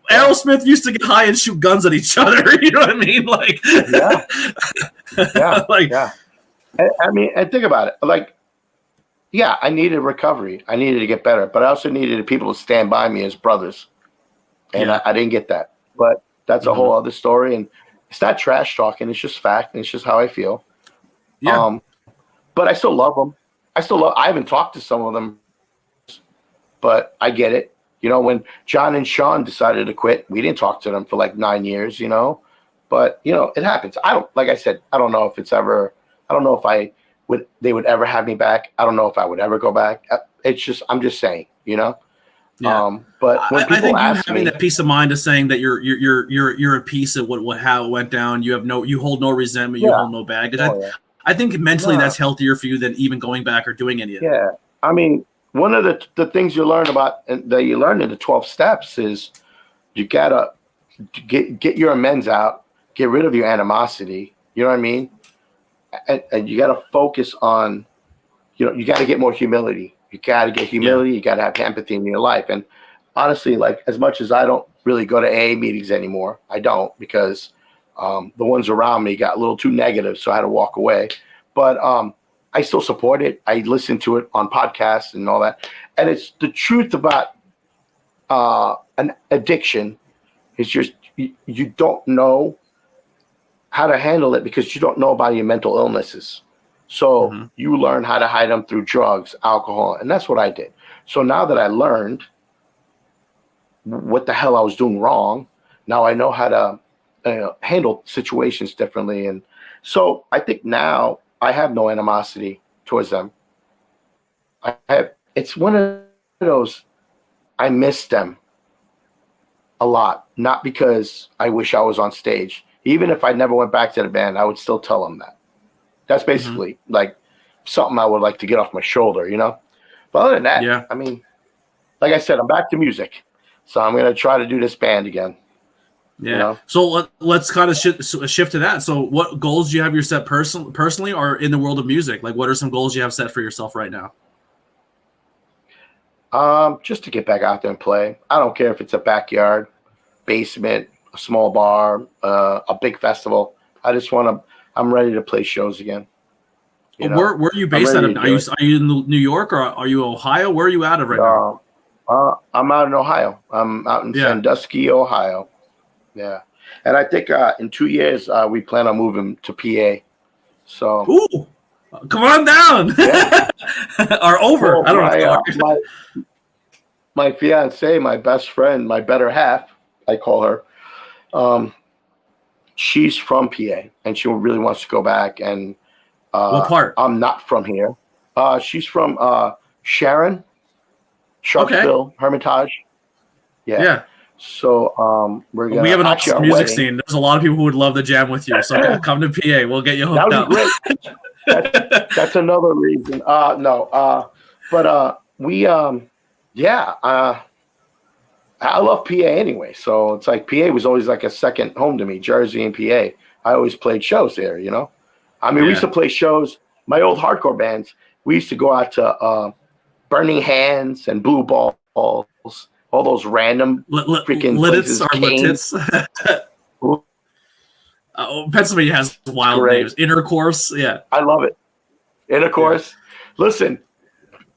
Aerosmith used to get high and shoot guns at each other. You know what I mean? Like, I mean, and think about it. Like, I needed recovery. I needed to get better, but I also needed people to stand by me as brothers. And I didn't get that. But that's a whole other story, and it's not trash talking. It's just fact, and it's just how I feel. Yeah. But I still love them. I haven't talked to some of them, but I get it. When John and Sean decided to quit, we didn't talk to them for like 9 years. But it happens. Like I said, I don't know if it's ever. I don't know if they would ever have me back. I don't know if I would ever go back. It's just, I'm just saying. Yeah. But when I people think you ask having me, that peace of mind of saying that you're a piece of what how it went down. You hold no resentment. You yeah, hold no baggage. oh yeah, I think mentally no, that's healthier for you than even going back or doing any of that. yeah. I mean, one of the things you learn about that you learn in the 12 steps is you gotta get your amends out, get rid of your animosity. You know what I mean? And you gotta focus on, you gotta get more humility. You gotta get Yeah. humility. You gotta have empathy in your life. And honestly, like as much as I don't really go to AA meetings anymore, I don't because the ones around me got a little too negative, so I had to walk away. But I still support it. I listen to it on podcasts and all that. And it's the truth about an addiction. It's just you don't know how to handle it because you don't know about your mental illnesses. So Mm-hmm. you learn how to hide them through drugs, alcohol, and that's what I did. So now that I learned what the hell I was doing wrong, now I know how to handle situations differently. And so I think now I have no animosity towards them. It's one of those, I miss them a lot, not because I wish I was on stage. Even if I never went back to the band, I would still tell them that. That's Mm-hmm. basically like something I would like to get off my shoulder, But other than that, Yeah. I mean, like I said, I'm back to music. So I'm going to try to do this band again. Yeah. So let's kind of shift to that. So what goals do you have your set personally or in the world of music? Like what are some goals you have set for yourself right now? Just to get back out there and play. I don't care if it's a backyard, basement, a small bar, a big festival. I'm ready to play shows again. Where are you based out of? Are you in New York or are you Ohio? Where are you out of right now? I'm out in Ohio. I'm out in Sandusky, Ohio. Yeah. And I think in 2 years, we plan on moving to PA. So. Ooh, come on down. Yeah. Or over. Well, I don't know. My fiance, my best friend, my better half, I call her. She's from PA, and she really wants to go back. And what part? I'm not from here. She's from Sharon, Sharpsville, Hermitage. Yeah. Yeah. So we have an awesome music scene. There's a lot of people who would love to jam with you. So come to PA. We'll get you hooked up. That would be great. That's another reason. I love PA anyway. So it's like PA was always like a second home to me, Jersey and PA. I always played shows there, I mean, we used to play shows. My old hardcore bands, we used to go out to Burning Hands and Blue Balls, all those random freaking places. Pennsylvania has wild names. Intercourse, yeah. I love it. Intercourse. Yeah. Listen,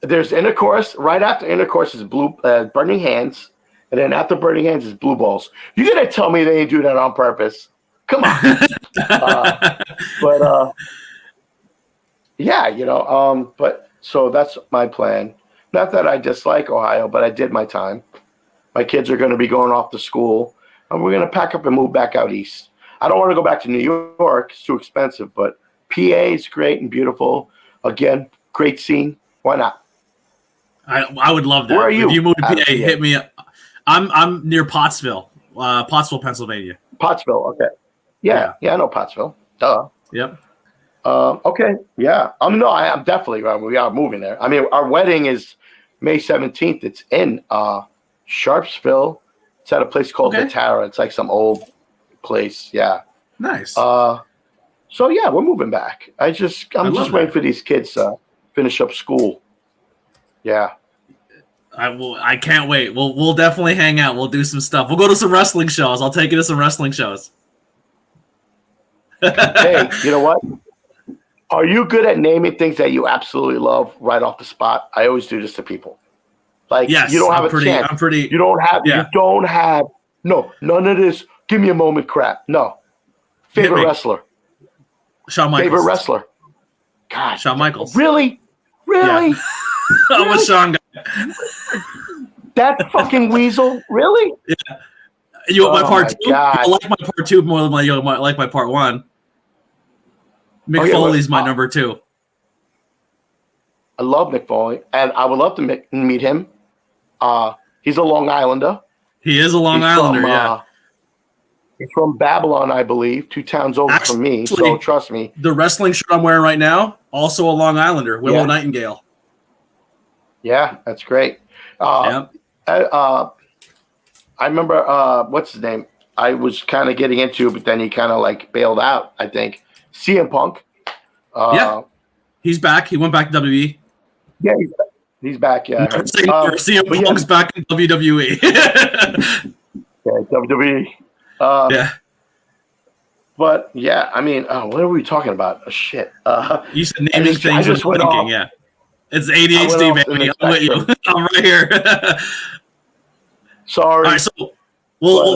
there's Intercourse. Right after Intercourse is Burning Hands. And then after Burning Hands is Blue Balls. You're going to tell me they didn't do that on purpose. Come on. But so that's my plan. Not that I dislike Ohio, but I did my time. My kids are going to be going off to school, and we're going to pack up and move back out east. I don't want to go back to New York. It's too expensive, but PA is great and beautiful. Again, great scene. Why not? I would love that. Where are you? If you move to PA, hit me up. I'm near Pottsville, Pennsylvania. Pottsville, okay. Yeah, I know Pottsville. Duh. Yep. Okay, yeah. I'm definitely, we are moving there. I mean, our wedding is May 17th. It's in Sharpsville. It's at a place called the Tara. It's like some old place. Yeah. Nice. So yeah, we're moving back. I'm just waiting for these kids to finish up school. Yeah. I can't wait. We'll definitely hang out. We'll do some stuff. We'll go to some wrestling shows. I'll take you to some wrestling shows. Hey, you know what? Are you good at naming things that you absolutely love right off the spot? I always do this to people. Like, yes, you don't have a chance. You don't have none of this. Give me a moment crap. No. Favorite wrestler. Shawn Michaels. Favorite wrestler. God. Shawn Michaels. Really? Yeah. I'm a Shawn guy. That fucking weasel? Really? Yeah. You want my part two? I like my part two more than you like my part one. Mick Foley's my number two. I love Mick Foley, and I would love to meet him. He's a Long Islander. He is a Long Islander, yeah. He's from Babylon, I believe, 2 towns over from me. So trust me. The wrestling shirt I'm wearing right now, also a Long Islander, Willow Nightingale. Yeah, that's great. I remember what's his name? I was kind of getting into it, but then he kind of like bailed out, I think. CM Punk. He's back. He went back to WWE. Yeah, he's back. Yeah. CM Punk's back in WWE. WWE. But yeah, I mean, what are we talking about? Shit. You said naming things. I just went thinking, yeah. It's ADHD, baby. I'm with you. I'm right here. Sorry. All right, so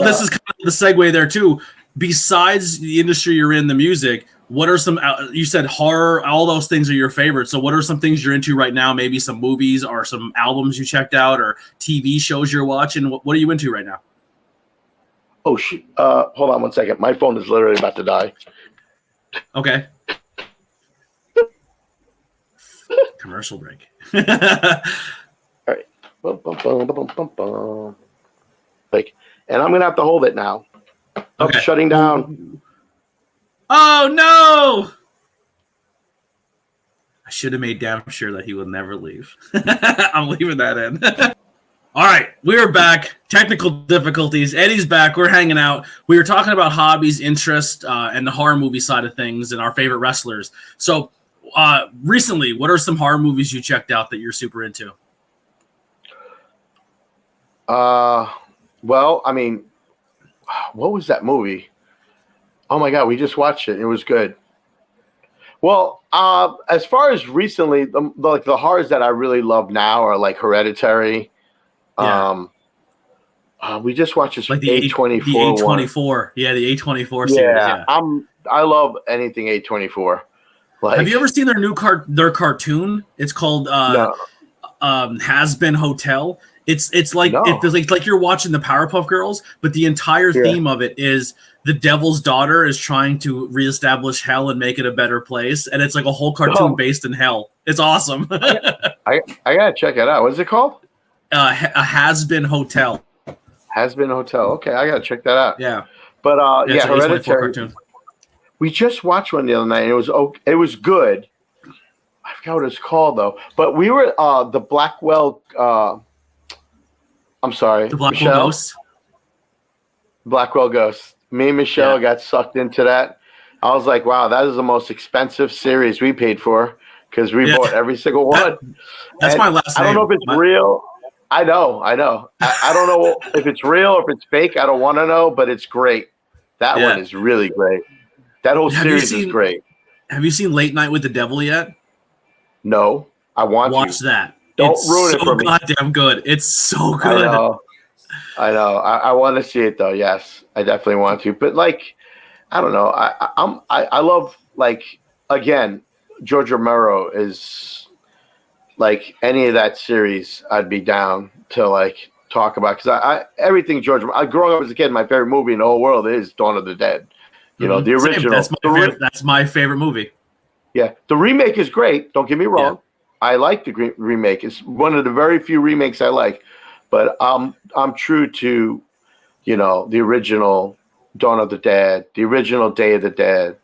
this is kind of the segue there too. Besides the industry you're in, the music, what are some? You said horror. All those things are your favorite. So, what are some things you're into right now? Maybe some movies or some albums you checked out, or TV shows you're watching. What are you into right now? Oh shit! Hold on one second. My phone is literally about to die. Okay. Commercial break. All right. Bum, bum, bum, bum, bum, bum. Like, and I'm gonna have to hold it now. Okay. Shutting down. Oh no! I should have made damn sure that he would never leave. I'm leaving that in. All right, we are back. Technical difficulties. Eddie's back. We're hanging out. We were talking about hobbies, interest, and the horror movie side of things, and our favorite wrestlers. So, recently, what are some horror movies you checked out that you're super into? Well, I mean, what was that movie? Oh my God, we just watched it. It was good. Well, as far as recently, the horrors that I really love now are like Hereditary. Yeah. We just watched this like the A24. The A24. Yeah, the A24 series. Yeah. I love anything A24. Like, have you ever seen their new their cartoon? It's called Has Been Hotel. It's like it's like you're watching the Powerpuff Girls, but the entire theme of it is the devil's daughter is trying to reestablish hell and make it a better place, and it's like a whole cartoon based in hell. It's awesome. I gotta check it out. What's it called? A Has Been Hotel. Has Been Hotel. Okay, I gotta check that out. Yeah, but Hereditary. We just watched one the other night. And it was good. I forgot what it's called though. But we were the Blackwell. I'm sorry, the Blackwell Ghost. Blackwell Ghost. Me and Michelle got sucked into that. I was like, wow, that is the most expensive series we paid for because we bought every single one. That's my last name. I don't know if it's real. I know. I don't know if it's real or if it's fake. I don't want to know, but it's great. That one is really great. That whole series is great. Have you seen Late Night with the Devil yet? No. I want to. Watch that. Don't ruin it for me. It's so goddamn good. It's so good. I know. I want to see it though. Yes, I definitely want to. But like, I don't know. I love, like, again, George Romero is like any of that series. I'd be down to like talk about because I everything George. Growing up as a kid, my favorite movie in the whole world is Dawn of the Dead. You know, the original. That's my favorite movie. Yeah, the remake is great. Don't get me wrong. Yeah. I like the remake. It's one of the very few remakes I like. But I'm true to, you know, the original Dawn of the Dead, the original Day of the Dead.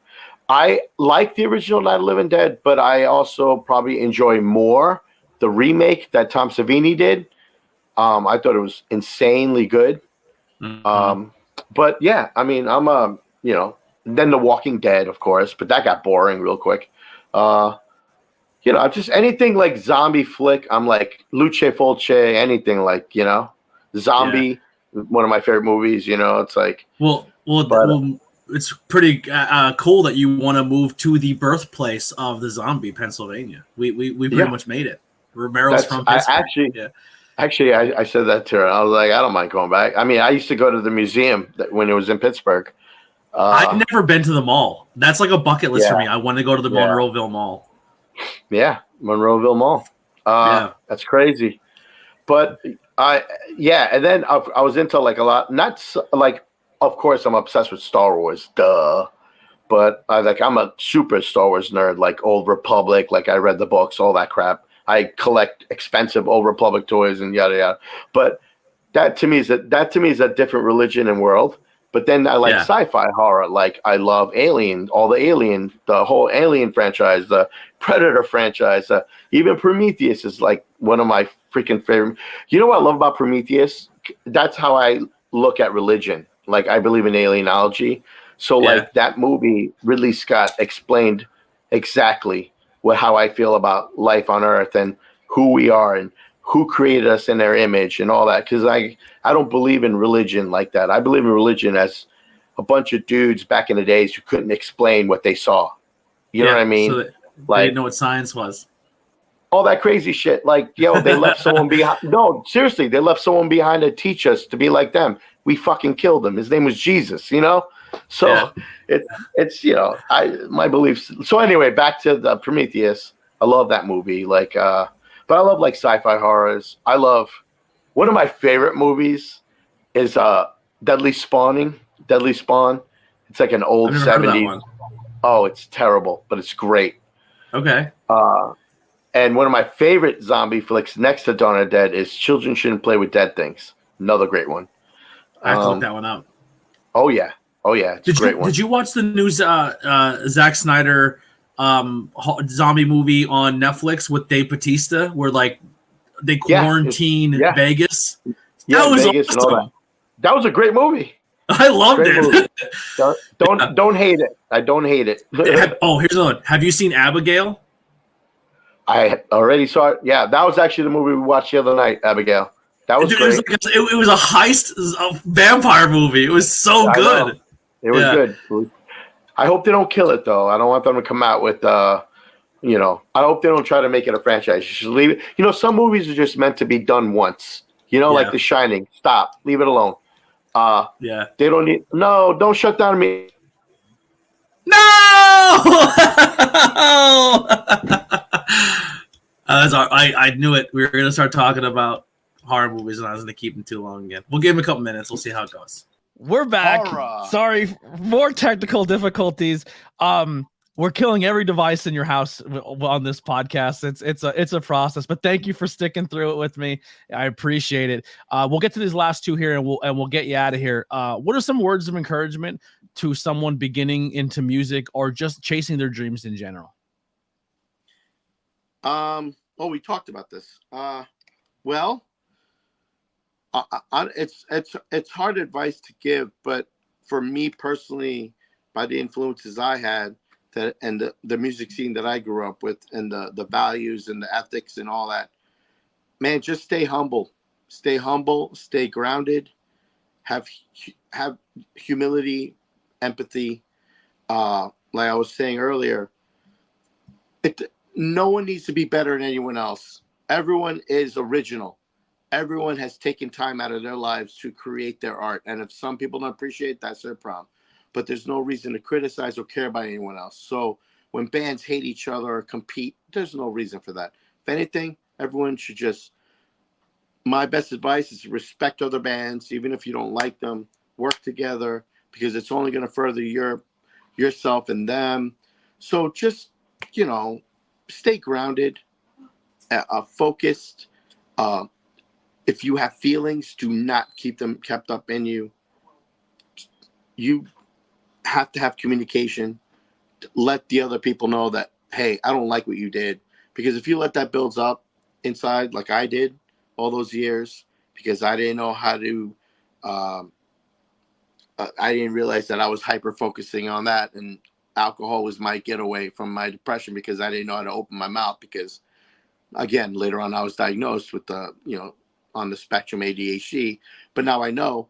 I like the original Night of the Living Dead, but I also probably enjoy more the remake that Tom Savini did. I thought it was insanely good. Mm-hmm. But yeah, I mean, I'm you know, then The Walking Dead, of course, but that got boring real quick. You know, just anything like zombie flick. I'm like Luce Fulce, anything like, you know, zombie. One of my favorite movies. You know, it's like well, it's pretty cool that you want to move to the birthplace of the zombie, Pennsylvania. We pretty much made it. Romero's from Pittsburgh. Actually, I said that to her. I was like, I don't mind going back. I mean, I used to go to the museum when it was in Pittsburgh. I've never been to the mall. That's like a bucket list for me. I want to go to the Monroeville Mall. Yeah, Monroeville Mall. That's crazy. But and then I was into like a lot. Not like, of course, I'm obsessed with Star Wars. Duh. But I'm a super Star Wars nerd. Like Old Republic. Like I read the books, all that crap. I collect expensive Old Republic toys and yada yada. But that to me is a different religion and world. But then I like sci-fi horror. Like I love Alien, the whole Alien franchise, the Predator franchise. Even Prometheus is like one of my freaking favorite. You know what I love about Prometheus? That's how I look at religion. Like I believe in alienology. So like that movie, Ridley Scott explained exactly how I feel about life on Earth and who we are and who created us in their image and all that. Because I don't believe in religion like that. I believe in religion as a bunch of dudes back in the days who couldn't explain what they saw. You know what I mean? So they didn't know what science was. All that crazy shit. Like, they left someone behind. No, seriously, they left someone behind to teach us to be like them. We fucking killed him. His name was Jesus, So it's my beliefs. So anyway, back to the Prometheus. I love that movie. Like, but I love like sci-fi horrors. I love one of my favorite movies is Deadly Spawn. It's like an old 70s. Oh, it's terrible, but it's great. Okay. And one of my favorite zombie flicks next to Dawn of the Dead is Children Shouldn't Play with Dead Things. Another great one. I have to look that one up. Oh yeah. It's a great one. Did you watch the new Zack Snyder zombie movie on Netflix with Dave Bautista, where like they quarantine Vegas? That was Vegas awesome. And all that. That was a great movie. I loved it. Don't hate it. I don't hate it. Here's another one. Have you seen Abigail? I already saw it. Yeah, that was actually the movie we watched the other night, Abigail. That was great. It was a heist, a vampire movie. It was so good. It was good. I hope they don't kill it, though. I don't want them to come out with, I hope they don't try to make it a franchise. You should leave it. Some movies are just meant to be done once. Like The Shining. Stop. Leave it alone. They don't need. No, don't shut down me. No! I knew it. We were going to start talking about horror movies, and I was going to keep them too long again. We'll give them a couple minutes. We'll see how it goes. We're back. Sorry, more technical difficulties. We're killing every device in your house on this podcast. It's a process, but thank you for sticking through it with me. I appreciate it. We'll get to these last two here, and we'll get you out of here. What are some words of encouragement to someone beginning into music or just chasing their dreams in general? We talked about this. It's hard advice to give, but for me personally, by the influences I had, and the music scene that I grew up with, and the values and the ethics and all that, man, just stay humble, stay grounded, have humility, empathy. Like I was saying earlier, no one needs to be better than anyone else. Everyone is original. Everyone has taken time out of their lives to create their art. And if some people don't appreciate, that's their problem. But there's no reason to criticize or care about anyone else. So when bands hate each other or compete, there's no reason for that. If anything, everyone should my best advice is respect other bands, even if you don't like them, work together, because it's only going to further yourself and them. So just, stay grounded, focused. If you have feelings, do not keep them kept up in you. You have to have communication. Let the other people know that, hey, I don't like what you did. Because if you let that build up inside, like I did all those years, because I didn't know how to, I didn't realize that I was hyper focusing on that. And alcohol was my getaway from my depression, because I didn't know how to open my mouth. Because, again, later on, I was diagnosed with on the spectrum ADHD, but now I know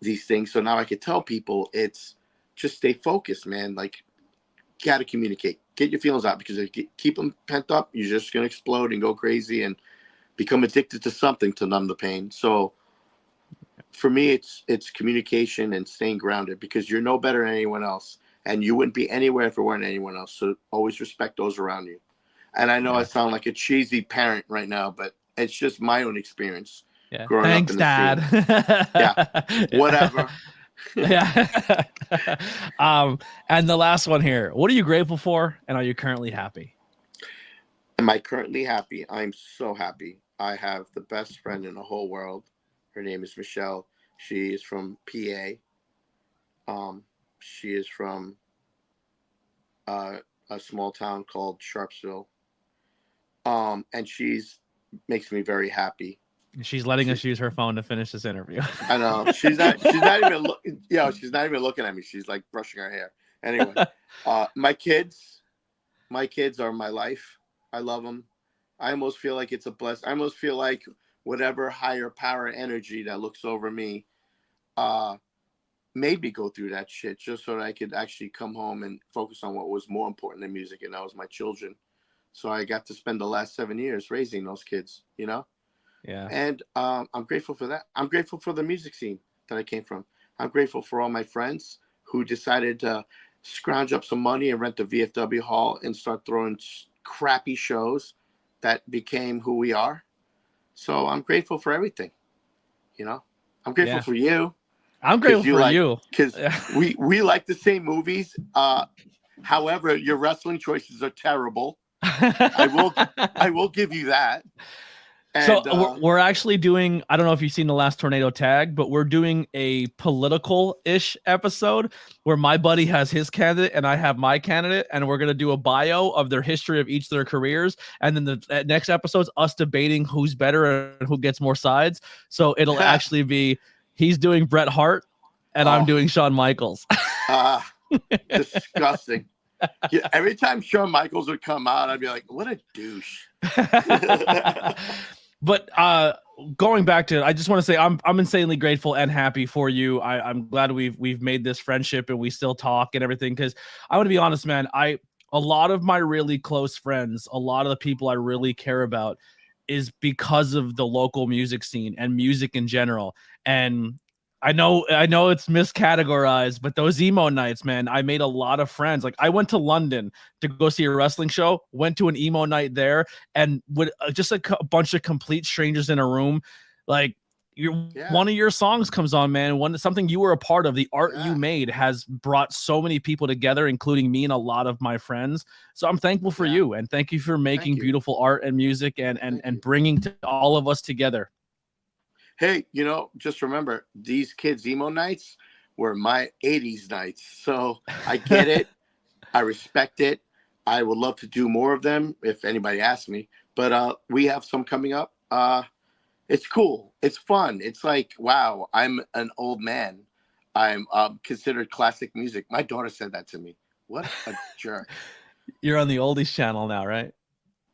these things. So now I can tell people it's just stay focused, man. Like, you got to communicate, get your feelings out, because if you keep them pent up, you're just going to explode and go crazy and become addicted to something to numb the pain. So for me, it's communication and staying grounded, because you're no better than anyone else, and you wouldn't be anywhere if it weren't anyone else. So always respect those around you. And I know I sound like a cheesy parent right now, but it's just my own experience. Yeah. Growing Thanks, up in Dad. Whatever. Yeah. And the last one here. What are you grateful for, and are you currently happy? Am I currently happy? I'm so happy. I have the best friend in the whole world. Her name is Michelle. She is from PA. She is from a small town called Sharpsville. And makes me very happy. She's letting us use her phone to finish this interview. I know. She's not even looking at me. She's like brushing her hair. Anyway, my kids are my life. I love them. I almost feel like it's a blessing. I almost feel like whatever higher power energy that looks over me made me go through that shit just so that I could actually come home and focus on what was more important than music, and that was my children. So I got to spend the last 7 years raising those kids, you know? Yeah. And I'm grateful for that. I'm grateful for the music scene that I came from. I'm grateful for all my friends who decided to scrounge up some money and rent the VFW hall and start throwing crappy shows that became who we are. So I'm grateful for everything, you know? I'm grateful for you. I'm grateful for you. Because we like the same movies. However, your wrestling choices are terrible. I will give you that. And, so we're actually doing, I don't know if you've seen the last Tornado Tag, but we're doing a political-ish episode where my buddy has his candidate and I have my candidate, and we're going to do a bio of their history of each of their careers. And then the next episode's us debating who's better and who gets more sides. So it'll actually be, he's doing Bret Hart and I'm doing Shawn Michaels. Disgusting. Yeah, every time Shawn Michaels would come out, I'd be like, what a douche. But going back to it, I just want to say I'm insanely grateful and happy for you. I'm glad we've made this friendship and we still talk and everything, because I want to be honest, man. A lot of my really close friends, a lot of the people I really care about is because of the local music scene and music in general. And I know it's miscategorized, but those emo nights, man, I made a lot of friends. Like I went to London to go see a wrestling show, went to an emo night there, and with just a bunch of complete strangers in a room, like one of your songs comes on, man. Something you were a part of, the art you made has brought so many people together, including me and a lot of my friends. So I'm thankful for you, and thank you for making beautiful art and music and bringing all of us together. Hey, you know, just remember, these kids' emo nights were my 80s nights. So I get it. I respect it. I would love to do more of them if anybody asks me. But we have some coming up. It's cool. It's fun. It's like, wow, I'm an old man. I'm considered classic music. My daughter said that to me. What a jerk. You're on the oldies channel now, right?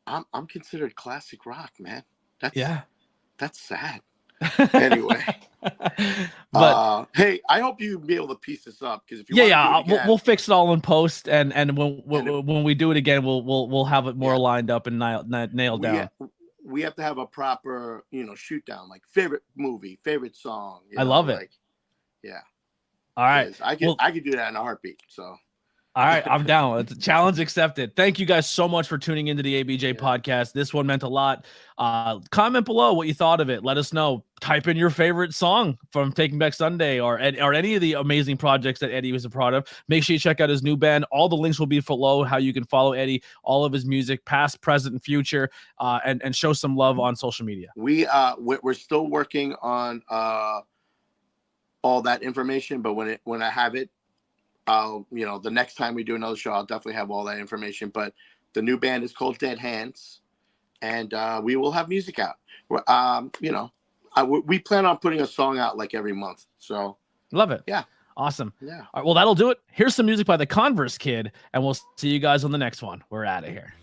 I'm considered classic rock, man. That's sad. Anyway, but hey, I hope you be able to piece this up, because if you we'll fix it all in post, and when we do it again, we'll have it more lined up and nailed down. We have to have a proper, shoot down, like favorite movie, favorite song. I love it. All right, I could do that in a heartbeat. So. All right, I'm down. It's a challenge accepted. Thank you guys so much for tuning into the ABJ podcast. This one meant a lot. Comment below what you thought of it. Let us know. Type in your favorite song from Taking Back Sunday or any of the amazing projects that Eddie was a part of. Make sure you check out his new band. All the links will be below, how you can follow Eddie, all of his music, past, present, and future, and show some love on social media. We're still working on all that information, but when I have it, the next time we do another show, I'll definitely have all that information. But the new band is called Dead Hands, and we will have music out. We plan on putting a song out like every month. So love it. Yeah. Awesome. Yeah. All right, well, that'll do it. Here's some music by the Converse Kid, and we'll see you guys on the next one. We're out of here.